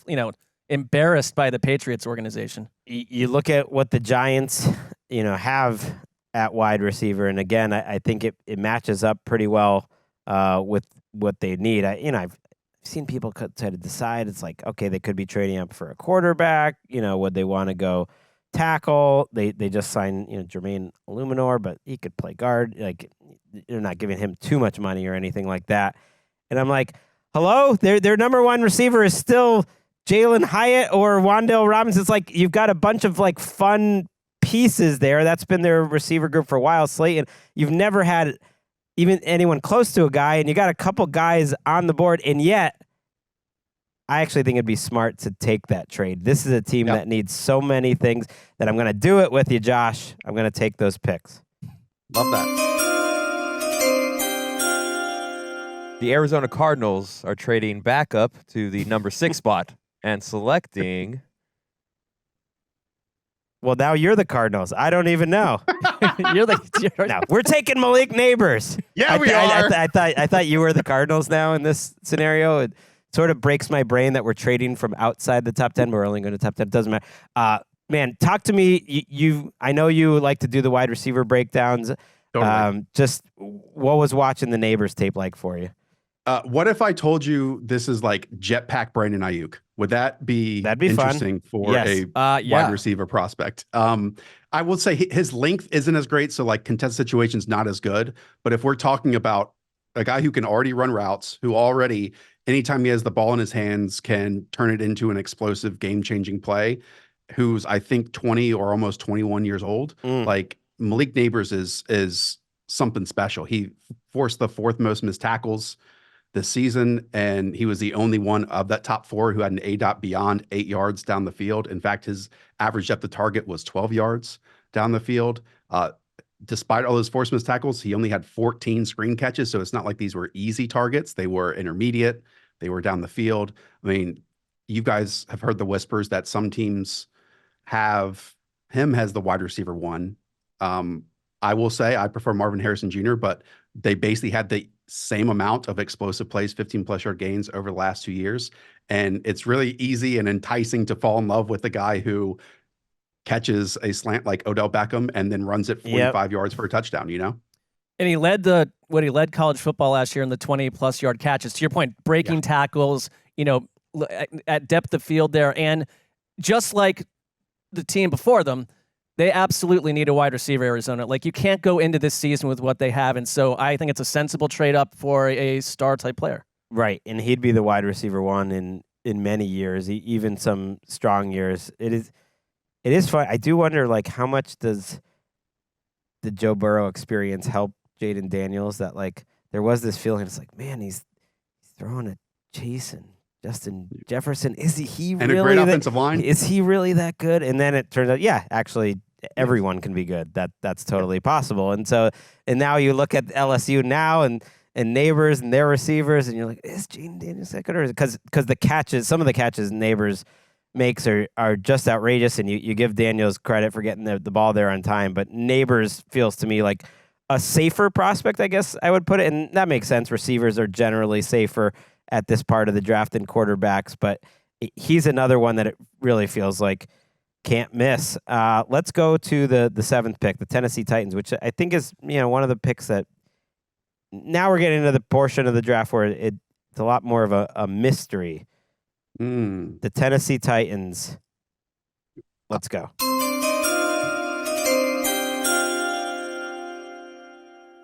S3: embarrassed by the Patriots organization.
S2: You look at what the Giants, have at wide receiver, and again, I think it matches up pretty well with what they need. I've seen people try to decide. It's like, okay, they could be trading up for a quarterback. Would they want to go tackle? They just signed, Jermaine Illuminor, but he could play guard. Like, they're not giving him too much money or anything like that. And I'm like, hello? Their number 1 receiver is still Jalen Hyatt or Wan'Dale Robinson. It's like you've got a bunch of like fun pieces there. That's been their receiver group for a while. Slayton, you've never had even anyone close to a guy, and you got a couple guys on the board, and yet I actually think it'd be smart to take that trade. This is a team that needs so many things that I'm going to do it with you, Josh. I'm going to take those picks.
S5: Love that.
S7: The Arizona Cardinals are trading back up to the number 6 spot and selecting.
S2: Well, now you're the Cardinals. I don't even know. No, we're taking Malik Neighbors.
S5: Yeah, we are.
S2: I thought you were the Cardinals now in this scenario. It sort of breaks my brain that we're trading from outside the top 10, but we're only going to top 10. It doesn't matter. Man, talk to me. I know you like to do the wide receiver breakdowns.
S5: Totally.
S2: Just what was watching the Neighbors tape like for you?
S5: What if I told you this is like Jetpack Brandon Ayuk? Would that be interesting
S2: fun.
S5: for
S2: Yes.
S5: a wide receiver prospect? I will say his length isn't as great, so like contested situations not as good. But if we're talking about a guy who can already run routes, who already, anytime he has the ball in his hands, can turn it into an explosive, game-changing play, who's I think 20 or almost 21 years old, like Malik Neighbors is something special. He forced the 4th most missed tackles this season, and he was the only one of that top 4 who had an ADOT beyond 8 yards down the field. In fact, his average depth of target was 12 yards down the field. Despite all those forced missed tackles, he only had 14 screen catches, so it's not like these were easy targets. They were intermediate. They were down the field. I mean, you guys have heard the whispers that some teams have him as the wide receiver 1. I will say I prefer Marvin Harrison Jr., but they basically had the same amount of explosive plays, 15+ yard gains over the last 2 years. And it's really easy and enticing to fall in love with the guy who catches a slant like Odell Beckham and then runs it 45 yards for a touchdown,
S3: And he led college football last year in the 20+ yard catches. To your point, breaking tackles, at depth of field there. And just like the team before them, they absolutely need a wide receiver, Arizona. Like, you can't go into this season with what they have, and so I think it's a sensible trade-up for a star-type player.
S2: Right, and he'd be the wide receiver one in many years, even some strong years. It is fun. I do wonder, like, how much does the Joe Burrow experience help Jaden Daniels? That, like, there was this feeling, it's like, man, he's throwing a Chase and Justin Jefferson. Is he
S5: And
S2: really
S5: a great offensive line.
S2: Is he really that good? And then it turns out, yeah, actually, everyone can be good. That's totally possible. And now you look at LSU now and Neighbors and their receivers, and you're like, is Jaden Daniels that good? Or because the catches, some of the catches Neighbors makes are just outrageous, and you give Daniels credit for getting the ball there on time, but Neighbors feels to me like a safer prospect, I guess I would put it, and that makes sense. Receivers are generally safer at this part of the draft than quarterbacks, but he's another one that it really feels like can't miss. Let's go to the 7th pick, the Tennessee Titans, which I think is one of the picks that now we're getting into the portion of the draft where it's a lot more of a mystery. The Tennessee Titans. Let's go.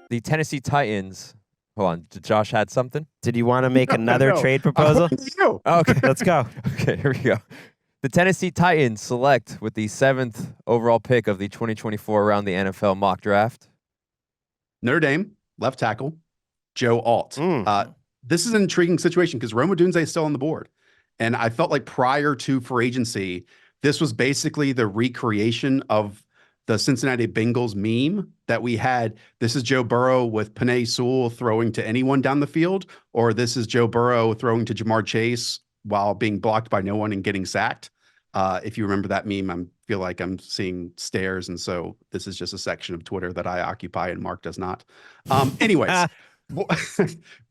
S7: The Tennessee Titans. Hold on. Josh had something?
S2: Did you want to make another trade proposal?
S7: Okay.
S2: Let's go.
S7: Okay, here we go. The Tennessee Titans select with the 7th overall pick of the 2024 around the NFL mock draft.
S5: Notre Dame, left tackle, Joe Alt. This is an intriguing situation because Rome Odunze is still on the board. And I felt like prior to free agency, this was basically the recreation of the Cincinnati Bengals meme that we had. This is Joe Burrow with Penei Sewell throwing to anyone down the field, or this is Joe Burrow throwing to Jamar Chase while being blocked by no one and getting sacked. If you remember that meme, I feel like I'm seeing stares, and so this is just a section of Twitter that I occupy and Marc does not. Anyways,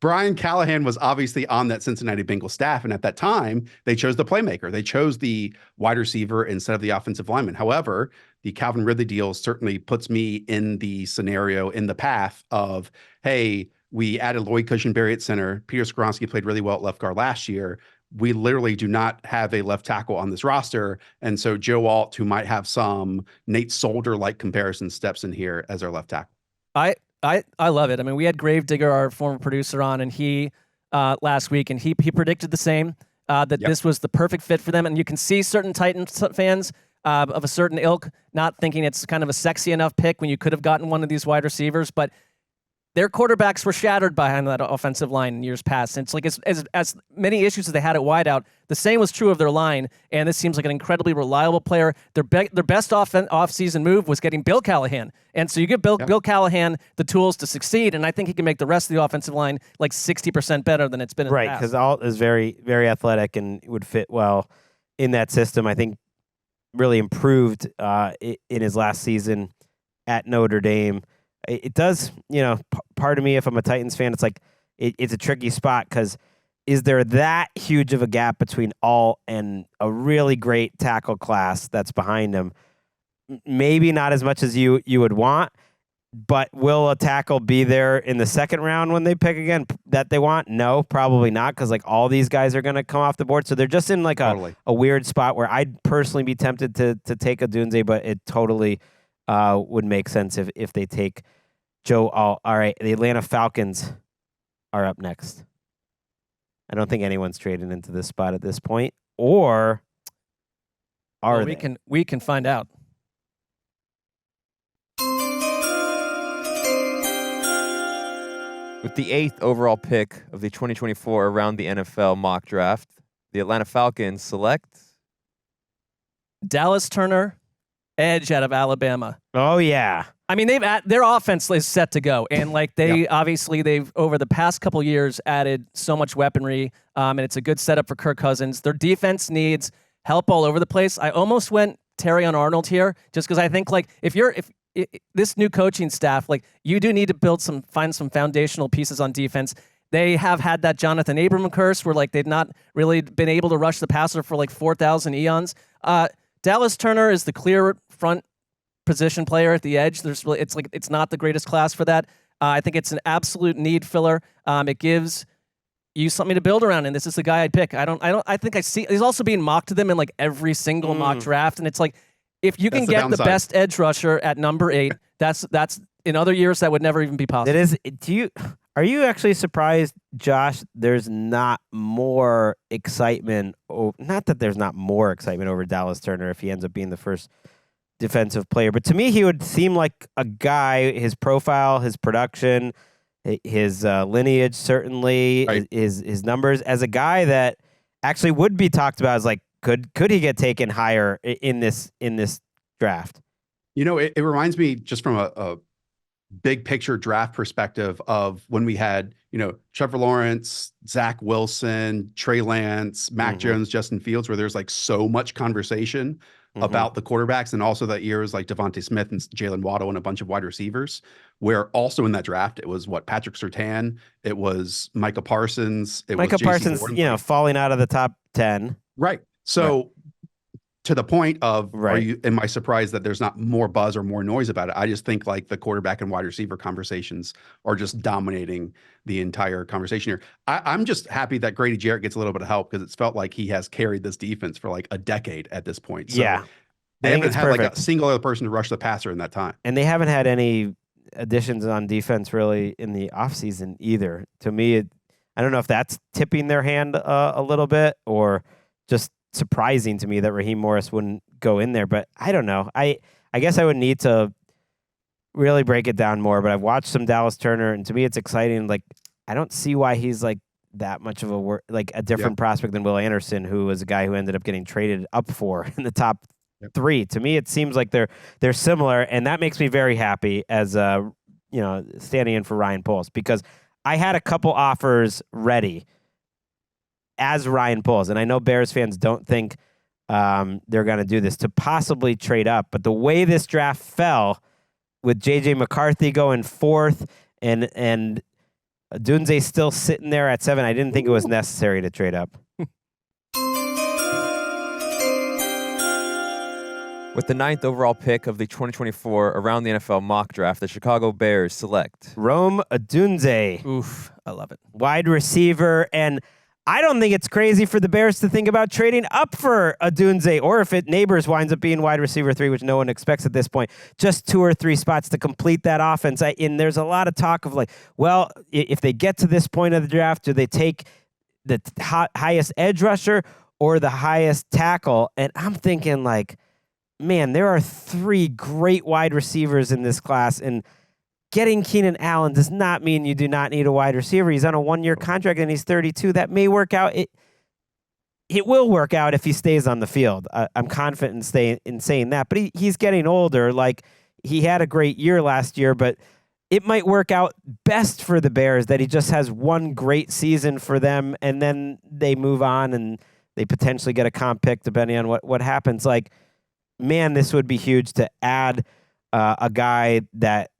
S5: Brian Callahan was obviously on that Cincinnati Bengals staff, and at that time, they chose the playmaker. They chose the wide receiver instead of the offensive lineman. However, the Calvin Ridley deal certainly puts me in the scenario, in the path of, hey, we added Lloyd Cushenberry at center. Peter Skoronski played really well at left guard last year. We literally do not have a left tackle on this roster. And so Joe Alt, who might have some Nate Solder-like comparison, steps in here as our left tackle.
S3: I love it. I mean, we had Gravedigger, our former producer, on, and he last week, and he predicted the same, that this was the perfect fit for them. And you can see certain Titans fans of a certain ilk not thinking it's kind of a sexy enough pick when you could have gotten one of these wide receivers, but their quarterbacks were shattered behind that offensive line in years past. And it's like as many issues as they had at wideout, the same was true of their line. And this seems like an incredibly reliable player. Their best off-season move was getting Bill Callahan. And so you give Bill Callahan the tools to succeed, and I think he can make the rest of the offensive line like 60% better than it's been in the past.
S2: Right, because Alt is very, very athletic and would fit well in that system. I think really improved in his last season at Notre Dame. It does, part of me, if I'm a Titans fan, it's like it's a tricky spot because is there that huge of a gap between Alt and a really great tackle class that's behind him? Maybe not as much as you would want, but will a tackle be there in the second round when they pick again that they want? No, probably not, because like all these guys are going to come off the board. So they're just in like a weird spot where I'd personally be tempted to take Odunze, but it totally would make sense if they take Joe Alt. All right, the Atlanta Falcons are up next. I don't think anyone's trading into this spot at this point, or are they?
S3: We can find out.
S7: With the 8th overall pick of the 2024 around the NFL mock draft, the Atlanta Falcons select
S3: Dallas Turner, edge out of Alabama.
S2: Oh yeah.
S3: I mean, their offense is set to go, and like obviously they've over the past couple years added so much weaponry, and it's a good setup for Kirk Cousins. Their defense needs help all over the place. I almost went Terry on Arnold here, just because I think like if this new coaching staff, like you do need to find some foundational pieces on defense. They have had that Jonathan Abram curse where like they've not really been able to rush the passer for like 4,000 eons. Dallas Turner is the clear front position player at the edge. It's not the greatest class for that. I think it's an absolute need filler. It gives use something to build around, and this is the guy I'd pick. I think I see he's also being mocked to them in like every single mock draft, and it's like if you can get the best edge rusher at number 8, that's in other years that would never even be possible.
S2: Are you actually surprised, Josh, there's not more excitement? Not that there's not more excitement over Dallas Turner if he ends up being the first defensive player, but to me, he would seem like a guy, his profile, his production, his lineage, certainly,
S5: right.
S2: his numbers, as a guy that actually would be talked about as like, could he get taken higher in this draft?
S5: You know, it reminds me just from a big picture draft perspective of when we had, Trevor Lawrence, Zach Wilson, Trey Lance, Mac Jones, Justin Fields, where there's like so much conversation about the quarterbacks, and also that years like Devontae Smith and Jalen Waddle and a bunch of wide receivers, where also in that draft, it was Patrick Surtain, it was Micah Parsons.
S2: Micah Parsons, falling out of the top 10.
S5: Right. So to the point of, am I surprised that there's not more buzz or more noise about it? I just think like the quarterback and wide receiver conversations are just dominating the entire conversation here. I'm just happy that Grady Jarrett gets a little bit of help, because it's felt like he has carried this defense for like a decade at this point. So they haven't had like a single other person to rush the passer in that time.
S2: And they haven't had any additions on defense really in the offseason either. To me, I don't know if that's tipping their hand a little bit, or just surprising to me that Raheem Morris wouldn't go in there, but I don't know. I guess I would need to really break it down more, but I've watched some Dallas Turner, and to me it's exciting. Like, I don't see why he's like that much of a different prospect than Will Anderson, who was a guy who ended up getting traded up for in the top 3. To me, it seems like they're similar, and that makes me very happy as standing in for Ryan Poles, because I had a couple offers ready as Ryan Poles, and I know Bears fans don't think they're going to do this, to possibly trade up. But the way this draft fell, with J.J. McCarthy going 4th and Dunze still sitting there at 7, I didn't think it was necessary to trade up.
S7: With the 9th overall pick of the 2024 Around the NFL mock draft, the Chicago Bears select
S2: Rome Odunze.
S3: Oof, I love it.
S2: Wide receiver, and I don't think it's crazy for the Bears to think about trading up for Odunze, or if Neighbors winds up being wide receiver 3, which no one expects at this point, just 2 or 3 spots to complete that offense. And there's a lot of talk of like, well, if they get to this point of the draft, do they take the highest edge rusher or the highest tackle? And I'm thinking like, man, there are 3 great wide receivers in this class, and getting Keenan Allen does not mean you do not need a wide receiver. He's on a 1-year contract and he's 32. That may work out. It will work out if he stays on the field. I'm confident in saying that. But he's getting older. Like, he had a great year last year, but it might work out best for the Bears that he just has one great season for them, and then they move on and they potentially get a comp pick depending on what happens. Like, man, this would be huge to add a guy that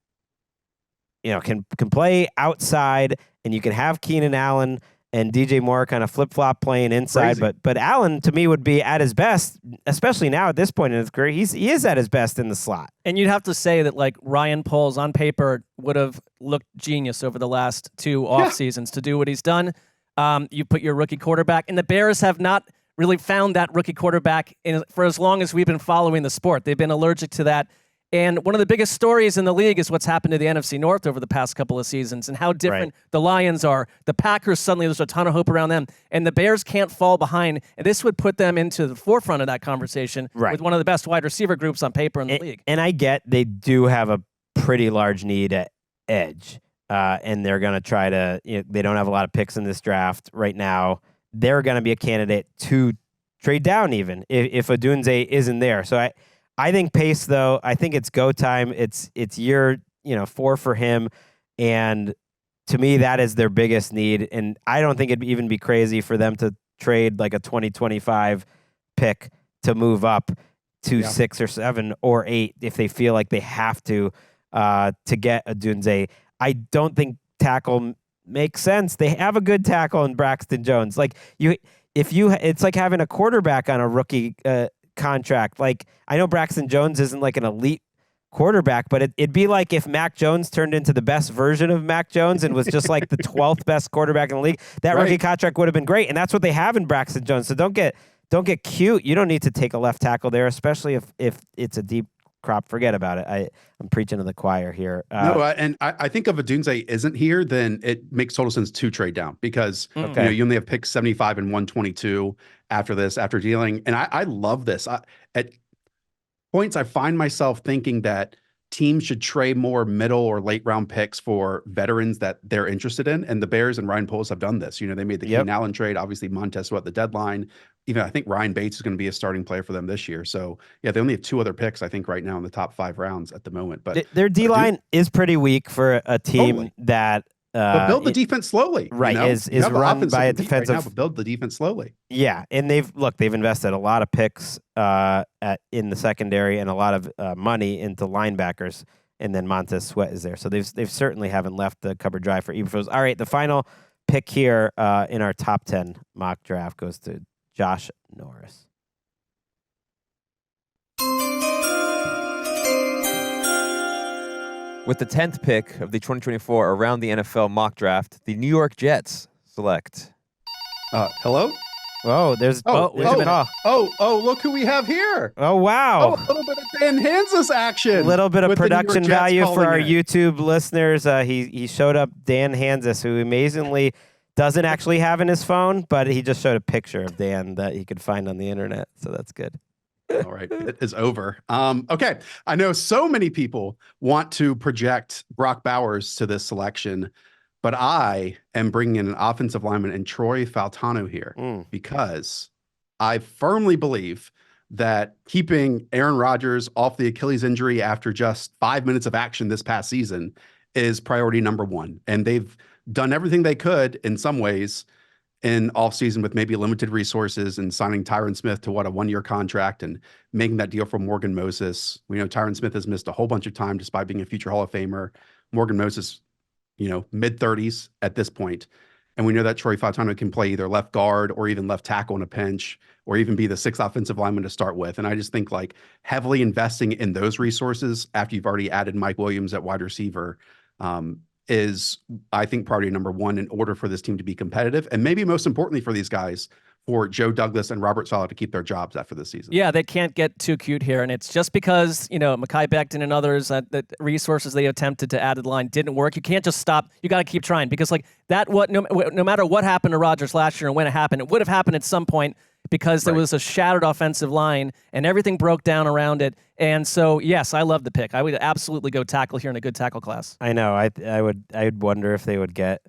S2: can play outside, and you can have Keenan Allen and DJ Moore kind of flip-flop playing inside. But Allen, to me, would be at his best, especially now at this point in his career. He is at his best in the slot.
S3: And you'd have to say that like Ryan Poles on paper would have looked genius over the last 2 off seasons to do what he's done. You put your rookie quarterback, and the Bears have not really found that rookie quarterback for as long as we've been following the sport. They've been allergic to that. And one of the biggest stories in the league is what's happened to the NFC North over the past couple of seasons, and how different the Lions are. The Packers, suddenly there's a ton of hope around them, and the Bears can't fall behind. And this would put them into the forefront of that conversation with one of the best wide receiver groups on paper in the league.
S2: And I get they do have a pretty large need at edge, and they're going to try to, they don't have a lot of picks in this draft right now. They're going to be a candidate to trade down even if Odunze isn't there. So I think Pace, though, I think it's go time. It's year 4 for him, and to me that is their biggest need. And I don't think it'd even be crazy for them to trade like a 2025 pick to move up to 6 or 7 or 8 if they feel like they have to get Odunze. I don't think tackle makes sense. They have a good tackle in Braxton Jones. Like it's like having a quarterback on a rookie contract. Like, I know Braxton Jones isn't like an elite quarterback, but it'd be like if Mac Jones turned into the best version of Mac Jones and was just like the 12th best quarterback in the league. That rookie contract would have been great, and that's what they have in Braxton Jones. So don't get cute. You don't need to take a left tackle there, especially if it's a deep crop. Forget about it. I'm preaching to the choir here.
S5: I think if Odunze isn't here, then it makes total sense to trade down because you only have picks 75 and 122 after dealing. And I love this. At points, I find myself thinking that teams should trade more middle or late round picks for veterans that they're interested in. And the Bears and Ryan Poles have done this. They made the Keenan Allen trade. Obviously, Montez at the deadline. Even I think Ryan Bates is going to be a starting player for them this year. So they only have 2 other picks, I think, right now in the top 5 rounds at the moment. But
S2: their D line is pretty weak for a team that.
S5: But build the defense slowly.
S2: Right, is run by a defensive.
S5: Right now, but build the defense slowly.
S2: Yeah, and they've invested a lot of picks in the secondary and a lot of money into linebackers, and then Montez Sweat is there, so they've certainly haven't left the cupboard dry for Eberflus. All right, the final pick here in our top 10 mock draft goes to Josh Norris.
S7: With the 10th pick of the 2024 Around the NFL mock draft, the New York Jets select.
S5: Hello?
S2: Oh, there's a call.
S5: Look who we have here.
S2: Oh, wow.
S5: A little bit of Dan Hanzus action.
S2: A little bit of production value for our
S5: in.
S2: YouTube listeners. He showed up Dan Hanzus, who amazingly doesn't actually have in his phone, but he just showed a picture of Dan that he could find on the internet. So that's good.
S5: All right, it is over. Okay, I know so many people want to project Brock Bowers to this selection, but I am bringing in an offensive lineman and Troy Fautanu here because I firmly believe that keeping Aaron Rodgers off the Achilles injury after just 5 minutes of action this past season is priority number 1. And they've done everything they could in some ways in offseason with maybe limited resources and signing Tyron Smith to a 1-year contract and making that deal for Morgan Moses. We know Tyron Smith has missed a whole bunch of time despite being a future Hall of Famer. Morgan Moses, mid-30s at this point. And we know that Troy Fautanu can play either left guard or even left tackle in a pinch or even be the 6th offensive lineman to start with. And I just think heavily investing in those resources after you've already added Mike Williams at wide receiver is, I think, priority number 1 in order for this team to be competitive. And maybe most importantly for these guys, for Joe Douglas and Robert Saleh to keep their jobs after this season.
S3: Yeah, they can't get too cute here. And it's just because, Mekhi Becton and others, that resources they attempted to add to the line didn't work. You can't just stop. You got to keep trying because no matter what happened to Rodgers last year and when it happened, it would have happened at some point because there was a shattered offensive line and everything broke down around it. And so, yes, I love the pick. I would absolutely go tackle here in a good tackle class.
S2: I know. I'd wonder if they would get.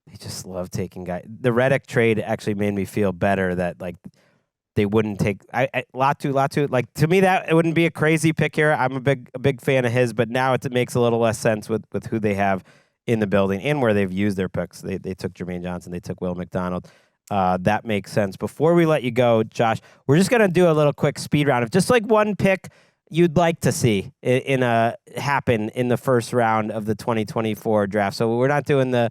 S2: They just love taking guys. The Reddick trade actually made me feel better that they wouldn't take Latu. To me, that it wouldn't be a crazy pick here. I'm a big fan of his, but now it makes a little less sense with who they have in the building and where they've used their picks. They took Jermaine Johnson. They took Will McDonald. That makes sense. Before we let you go, Josh, we're just gonna do a little quick speed round of just one pick you'd like to see happen in the first round of the 2024 draft. So we're not doing the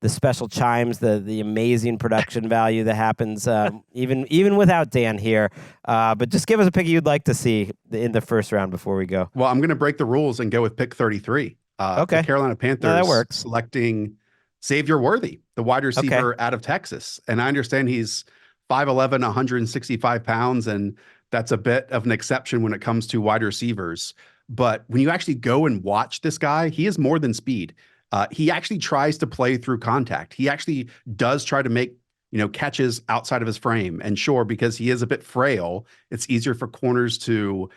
S2: special chimes, the amazing production value that happens even without Dan here. But just give us a pick you'd like to see in the first round before we go.
S5: Well, I'm going to break the rules and go with pick 33.
S2: Okay.
S5: The Carolina Panthers
S2: that works.
S5: Selecting Xavier Worthy, the wide receiver out of Texas. And I understand he's 5'11", 165 pounds, and that's a bit of an exception when it comes to wide receivers. But when you actually go and watch this guy, he is more than speed. He actually tries to play through contact. He actually does try to make, catches outside of his frame. And sure, because he is a bit frail, it's easier for corners to,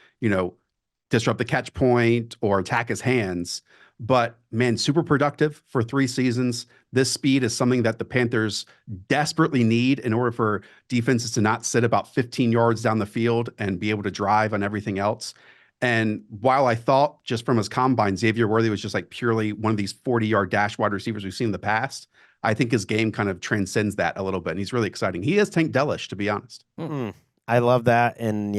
S5: disrupt the catch point or attack his hands. But man, super productive for 3 seasons. This speed is something that the Panthers desperately need in order for defenses to not sit about 15 yards down the field and be able to drive on everything else. And while I thought just from his combine, Xavier Worthy was just purely one of these 40-yard dash wide receivers we've seen in the past, I think his game kind of transcends that a little bit. And he's really exciting. He is Tank Delish, to be honest.
S2: I love that. And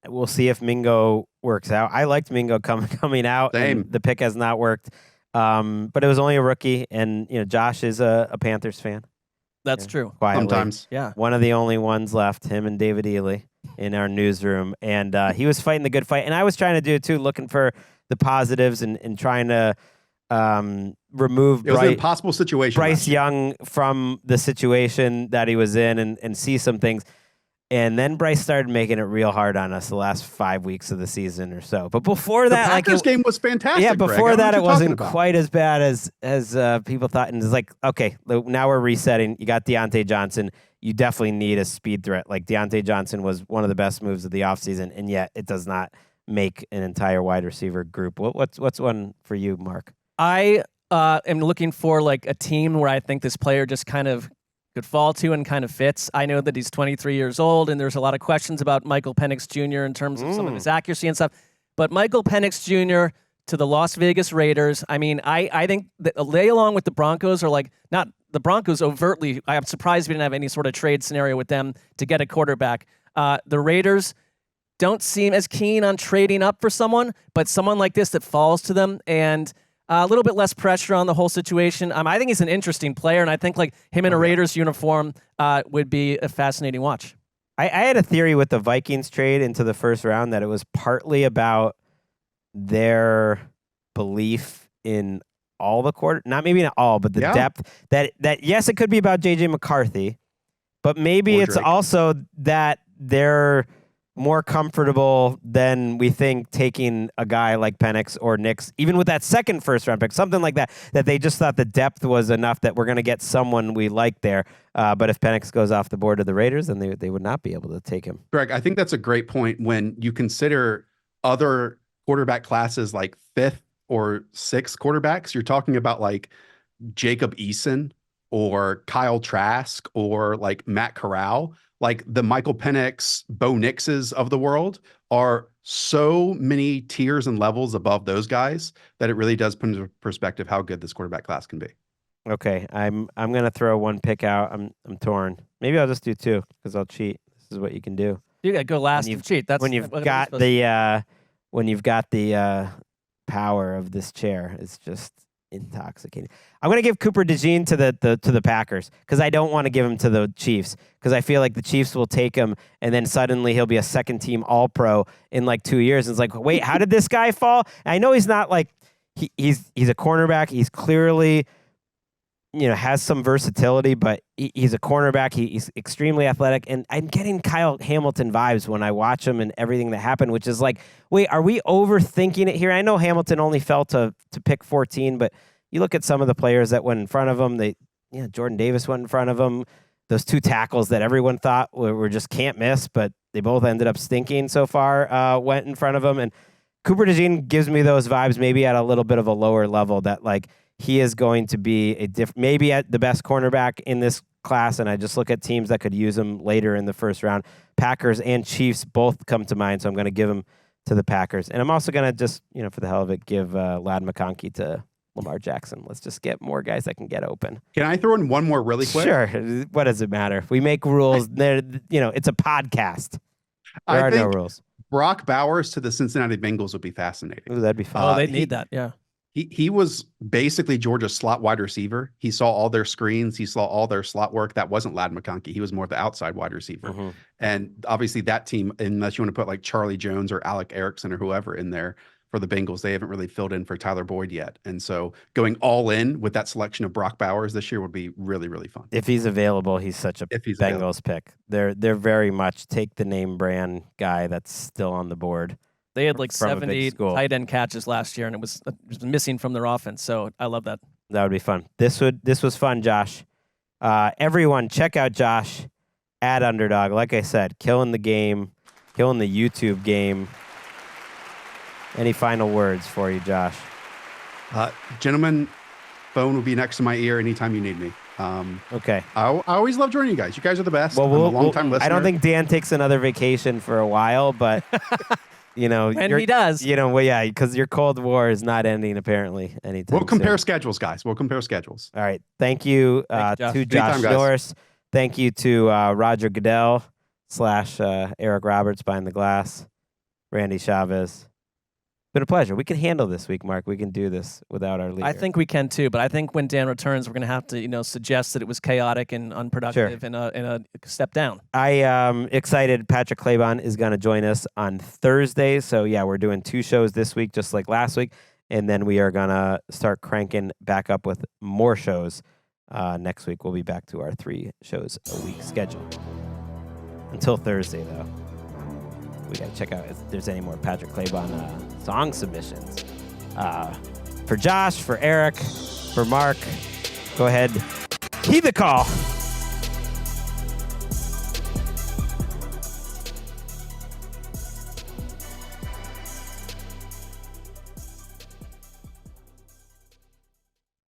S2: we'll see if Mingo works out. I liked Mingo coming out.
S5: Same.
S2: And the pick has not worked. But it was only a rookie. And, Josh is a Panthers fan.
S3: That's true.
S2: Quietly.
S5: Sometimes.
S3: Yeah.
S2: One of the only ones left, him and David Ely in our newsroom. And he was fighting the good fight. And I was trying to do it too, looking for the positives and trying to remove
S5: It was an impossible situation.
S2: Bryce Young from the situation that he was in and see some things. And then Bryce started making it real hard on us the last 5 weeks of the season or so. But before that,
S5: the Packers game was fantastic.
S2: Yeah,
S5: Greg.
S2: before that, it wasn't
S5: about.
S2: quite as bad as people thought. And it's like, okay, now we're resetting. You got Deontay Johnson. You definitely need a speed threat. Like Deontay Johnson was one of the best moves of the offseason, and yet it does not make an entire wide receiver group. What's one for you, Mark?
S3: I am looking for like a team where I think this player just kind of could fall to and kind of fits. I know that he's 23 years old, and there's a lot of questions about Michael Penix Jr. in terms of some of his accuracy and stuff. But Michael Penix Jr. to the Las Vegas Raiders, I mean, I think that they, along with the Broncos, are like, not the Broncos overtly. I'm surprised we didn't have any sort of trade scenario with them to get a quarterback. The Raiders don't seem as keen on trading up for someone, but someone like this that falls to them and a little bit less pressure on the whole situation. I think he's an interesting player, and I think like him in a Raiders uniform would be a fascinating watch.
S2: I had a theory with the Vikings trade into the first round that it was partly about their belief in all the maybe not all, but the depth that yes, it could be about JJ McCarthy, but maybe it's also that they're more comfortable than we think taking a guy like Penix or Nix, even with that second first-round pick, something like that they just thought the depth was enough that we're going to get someone we like there. But if Penix goes off the board to the Raiders, then they would not be able to take him.
S5: Greg, I think that's a great point when you consider other quarterback classes like 5th or 6th quarterbacks. You're talking about like Jacob Eason or Kyle Trask or like Matt Corral. Like the Michael Penix, Bo Nixes of the world are so many tiers and levels above those guys that it really does put into perspective how good this quarterback class can be.
S2: Okay, I'm gonna throw one pick out. I'm torn. Maybe I'll just do 2 because I'll cheat. This is what you can do.
S3: You got to go last and cheat. That's
S2: when you've got the power of this chair. It's just intoxicating. I'm gonna give Cooper DeJean to the Packers because I don't want to give him to the Chiefs because I feel like the Chiefs will take him and then suddenly he'll be a second team All-Pro in like 2 years. And it's like, wait, how did this guy fall? And I know he's not like he's a cornerback. He's clearly has some versatility, but he's a cornerback. He's extremely athletic, and I'm getting Kyle Hamilton vibes when I watch him and everything that happened, which is like, wait, are we overthinking it here? I know Hamilton only fell to pick 14, but you look at some of the players that went in front of him. Jordan Davis went in front of him. Those 2 tackles that everyone thought were just can't miss, but they both ended up stinking so far, went in front of him. And Cooper DeJean gives me those vibes maybe at a little bit of a lower level that like, he is going to be maybe at the best cornerback in this class, and I just look at teams that could use him later in the first round. Packers and Chiefs both come to mind, so I'm going to give him to the Packers. And I'm also going to just, for the hell of it, give Lad McConkey to Lamar Jackson. Let's just get more guys that can get open.
S5: Can I throw in one more really quick?
S2: Sure. What does it matter? We make rules. It's a podcast. There are no rules.
S5: Brock Bowers to the Cincinnati Bengals would be fascinating.
S2: Ooh, that'd be fun.
S3: They need that, yeah.
S5: He was basically Georgia's slot wide receiver. He saw all their screens. He saw all their slot work. That wasn't Lad McConkey. He was more the outside wide receiver. Mm-hmm. And obviously that team, unless you want to put like Charlie Jones or Alec Erickson or whoever in there for the Bengals, they haven't really filled in for Tyler Boyd yet. And so going all in with that selection of Brock Bowers this year would be really, really fun.
S2: If he's available, he's such a Bengals pick. They're very much take the name brand guy that's still on the board.
S3: They had like 70 tight end catches last year, and it was missing from their offense. So I love that.
S2: That would be fun. This was fun, Josh. Everyone, check out Josh at Underdog. Like I said, killing the game, killing the YouTube game. Any final words for you, Josh?
S5: Gentlemen, phone will be next to my ear anytime you need me.
S2: Okay.
S5: I always love joining you guys. You guys are the best.
S2: Well,
S5: I'm a long-time listener.
S2: I don't think Dan takes another vacation for a while, but...
S3: and he does.
S2: Because your Cold War is not ending apparently anytime
S5: We'll compare
S2: soon.
S5: schedules, guys. We'll compare schedules.
S2: All right. Thank you to Josh Norris. Thank you to Roger Goodell / Eric Roberts behind the glass, Randy Chavez. Been a pleasure. We can handle this week, Mark. We can do this without our leader.
S3: I think we can too, but I think when Dan returns, we're going to have to, suggest that it was chaotic and unproductive and a step down.
S2: I am excited. Patrick Claybon is going to join us on Thursday. So, yeah, we're doing 2 shows this week, just like last week. And then we are going to start cranking back up with more shows. Next week, we'll be back to our 3 shows a week schedule. Until Thursday, though, we got to check out if there's any more Patrick Claybon song submissions. For Josh, for Eric, for Mark, go ahead, heed the call.